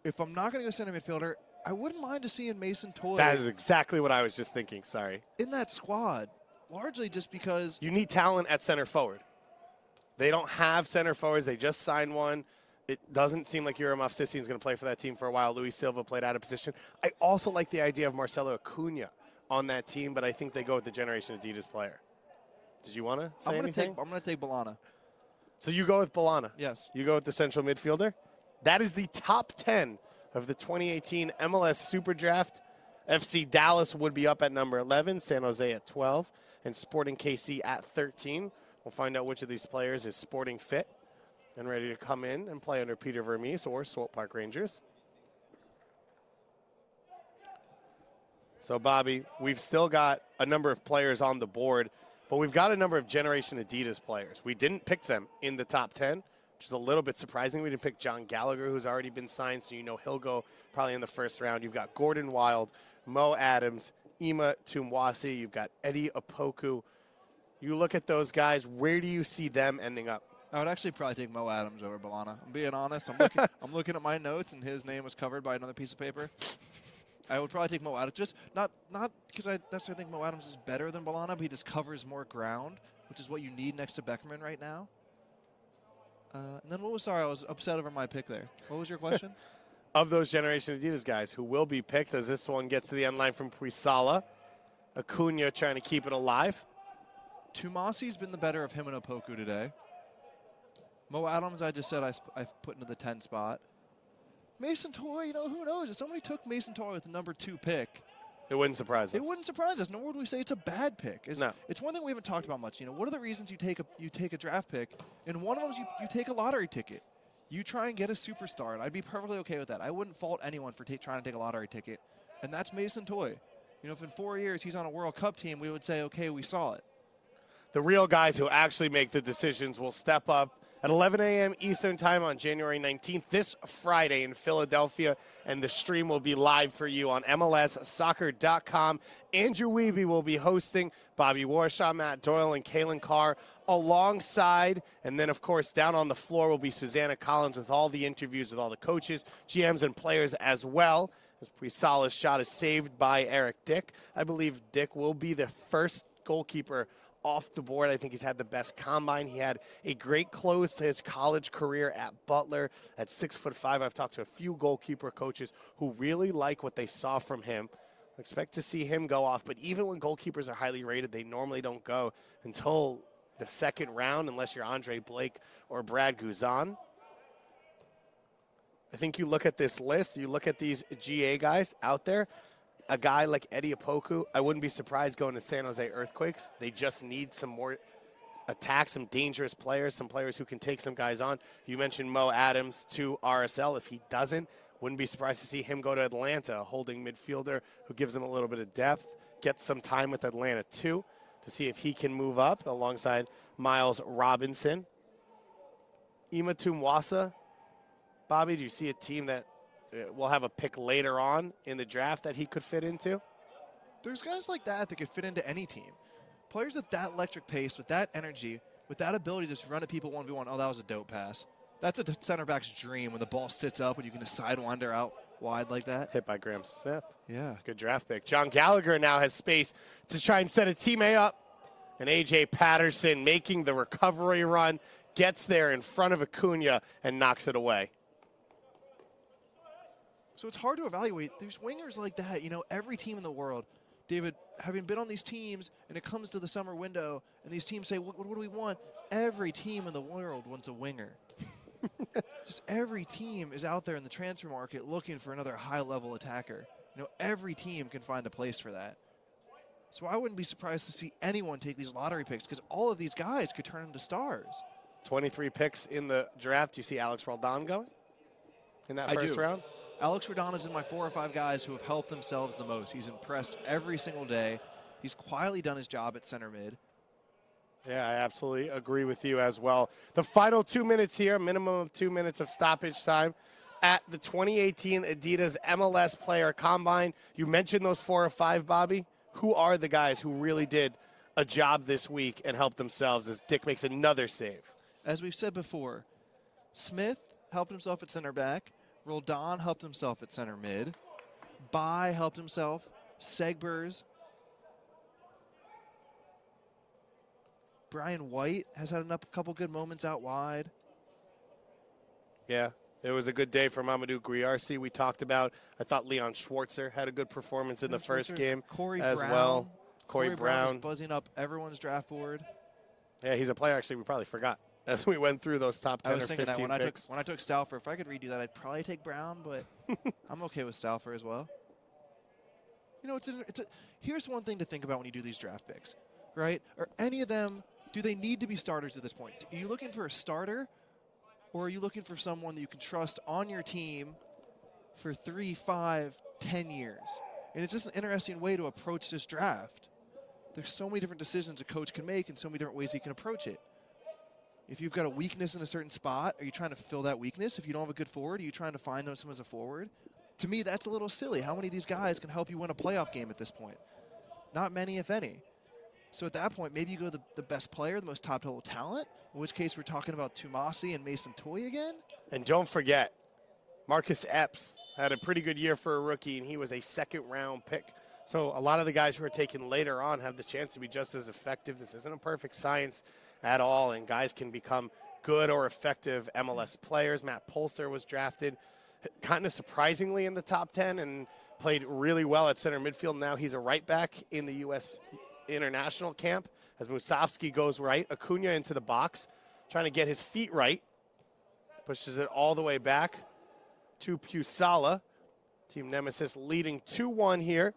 If I'm not going to go center midfielder, I wouldn't mind to seeing Mason Toye. That is exactly what I was just thinking. Sorry. In that squad, largely just because you need talent at center forward. They don't have center forwards. They just signed one. It doesn't seem like Yurimov Sissy is going to play for that team for a while. Luis Silva played out of position. I also like the idea of Marcelo Acuna on that team, but I think they go with the Generation Adidas player. Did you want to say anything? I'm going to take Balana. So you go with Balana? Yes. You go with the central midfielder? That is the top 10 of the 2018 MLS Super Draft. FC Dallas would be up at number 11, San Jose at 12, and Sporting KC at 13. We'll find out which of these players is sporting fit and ready to come in and play under Peter Vermees or Swope Park Rangers. So, Bobby, we've still got a number of players on the board, but we've got a number of Generation Adidas players. We didn't pick them in the top 10, which is a little bit surprising. We didn't pick John Gallagher, who's already been signed, so you know he'll go probably in the first round. You've got Gordon Wild, Mo Adams, Ima Tumwasi. You've got Eddie Opoku. You look at those guys, where do you see them ending up? I would actually probably take Mo Adams over Balana. I'm being honest. I'm looking at my notes, and his name was covered by another piece of paper. I would probably take Mo Adams. Just not because I necessarily think Mo Adams is better than Balana, but he just covers more ground, which is what you need next to Beckerman right now. And then I was upset over my pick there. What was your question? Of those Generation Adidas guys who will be picked as this one gets to the end line from Puisala, Acuna trying to keep it alive. Tumasi's been the better of him and Opoku today. Mo Adams, I just said I put into the 10 spot. Mason Toye, who knows? If somebody took Mason Toye with the number 2 pick, it wouldn't surprise us. It wouldn't surprise us. Nor would we say it's a bad pick. No. It's one thing we haven't talked about much. What are the reasons you take a draft pick? And one of them is you take a lottery ticket. You try and get a superstar, and I'd be perfectly okay with that. I wouldn't fault anyone for trying to take a lottery ticket, and that's Mason Toye. If in 4 years he's on a World Cup team, we would say, okay, we saw it. The real guys who actually make the decisions will step up at 11 a.m. Eastern Time on January 19th, this Friday in Philadelphia, and the stream will be live for you on MLSsoccer.com. Andrew Wiebe will be hosting, Bobby Warshaw, Matt Doyle, and Kalen Carr alongside, and then, of course, down on the floor will be Susanna Collins with all the interviews with all the coaches, GMs, and players as well. As Puisala's shot is saved by Eric Dick. I believe Dick will be the first goalkeeper off the board. I think he's had the best combine. He had a great close to his college career at Butler at 6'5". I've talked to a few goalkeeper coaches who really like what they saw from him. I expect to see him go off, but even when goalkeepers are highly rated, they normally don't go until the second round unless you're Andre Blake or Brad Guzan. I think you look at this list, you look at these GA guys out there, a guy like Eddie Opoku, I wouldn't be surprised going to San Jose Earthquakes. They just need some more attack, some dangerous players, some players who can take some guys on. You mentioned Mo Adams to RSL. If he doesn't, wouldn't be surprised to see him go to Atlanta, a holding midfielder who gives him a little bit of depth, gets some time with Atlanta too, to see if he can move up alongside Miles Robinson. Ima Tumwasa, Bobby, do you see a team that will have a pick later on in the draft that he could fit into? there's guys like that could fit into any team. Players with that electric pace, with that energy, with that ability to just run at people 1v1. Oh, that was a dope pass. That's a center back's dream when the ball sits up and you can just sidewinder out wide like that. Hit by Graham Smith. Yeah. Good draft pick. John Gallagher now has space to try and set a teammate up. And A.J. Patterson making the recovery run, gets there in front of Acuna and knocks it away. So it's hard to evaluate. There's wingers like that. You know, every team in the world, David, having been on these teams, and it comes to the summer window, and these teams say, what do we want? Every team in the world wants a winger. Just every team is out there in the transfer market looking for another high-level attacker. You know, every team can find a place for that. So I wouldn't be surprised to see anyone take these lottery picks because all of these guys could turn into stars. 23 picks in the draft. Do you see Alex Roldan going in that first round? Alex Roldan is in my 4 or 5 guys who have helped themselves the most. He's impressed every single day. He's quietly done his job at center mid. Yeah, I absolutely agree with you as well. The final 2 minutes here, minimum of 2 minutes of stoppage time at the 2018 Adidas MLS Player Combine. You mentioned those 4 or 5, Bobby. Who are the guys who really did a job this week and helped themselves as Dick makes another save? As we've said before, Smith helped himself at center back. Roldan helped himself at center mid. Bai helped himself. Segbers. Brian White has had a couple good moments out wide. Yeah, it was a good day for Mamadou Griarsi. We talked about. I thought Leon Schwartzer had a good performance in the first game as well. Corey Brown was buzzing up everyone's draft board. Yeah, he's a player actually we probably forgot as we went through those top 10 I was or 15 thinking that picks. when I took Stauffer, if I could redo that, I'd probably take Brown, but I'm okay with Stauffer as well. You know, here's one thing to think about when you do these draft picks, right? Are any of them, do they need to be starters at this point? Are you looking for a starter, or are you looking for someone that you can trust on your team for 3, 5, 10 years? And it's just an interesting way to approach this draft. There's so many different decisions a coach can make and so many different ways he can approach it. If you've got a weakness in a certain spot, are you trying to fill that weakness? If you don't have a good forward, are you trying to find someone as a forward? To me, that's a little silly. How many of these guys can help you win a playoff game at this point? Not many, if any. So at that point, maybe you go the best player, the most top-level talent, in which case we're talking about Tumasi and Mason Toye again. And don't forget, Marcus Epps had a pretty good year for a rookie, and he was a second-round pick. So a lot of the guys who are taken later on have the chance to be just as effective. This isn't a perfect science at all, and guys can become good or effective MLS players. Matt Polster was drafted kind of surprisingly in the top 10 and played really well at center midfield. Now he's a right back in the U.S. international camp as Musovski goes right. Acuna into the box, trying to get his feet right. Pushes it all the way back to Pusala. Team Nemeziz leading 2-1 here.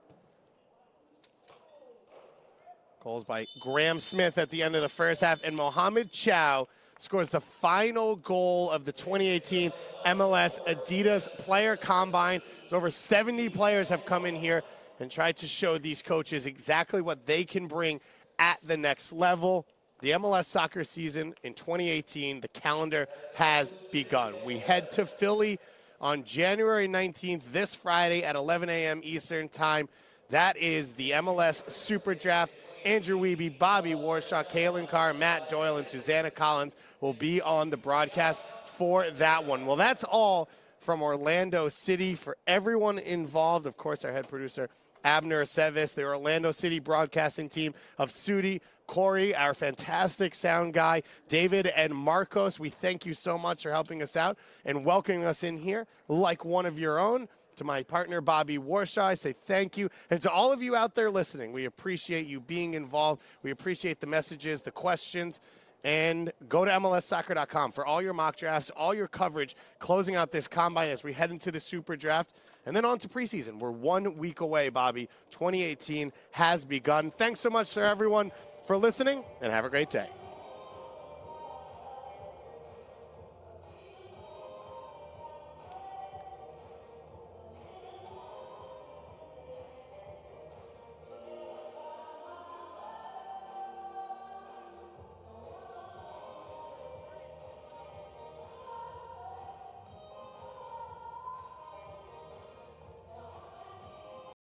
Goals by Graham Smith at the end of the first half, and Mohamed Chow scores the final goal of the 2018 MLS Adidas Player Combine. So over 70 players have come in here and tried to show these coaches exactly what they can bring at the next level. The MLS soccer season in 2018, the calendar has begun. We head to Philly on January 19th, this Friday at 11 a.m. Eastern Time. That is the MLS Super Draft. Andrew Wiebe, Bobby Warshaw, Kalen Carr, Matt Doyle, and Susanna Collins will be on the broadcast for that one. Well, that's all from Orlando City. For everyone involved, of course, our head producer, Abner Aceves, the Orlando City broadcasting team of Sudi, Corey, our fantastic sound guy, David and Marcos, we thank you so much for helping us out and welcoming us in here like one of your own. To my partner, Bobby Warshaw, I say thank you. And to all of you out there listening, we appreciate you being involved. We appreciate the messages, the questions. And go to MLSsoccer.com for all your mock drafts, all your coverage, closing out this combine as we head into the Super Draft. And then on to preseason. We're 1 week away, Bobby. 2018 has begun. Thanks so much to everyone for listening, and have a great day.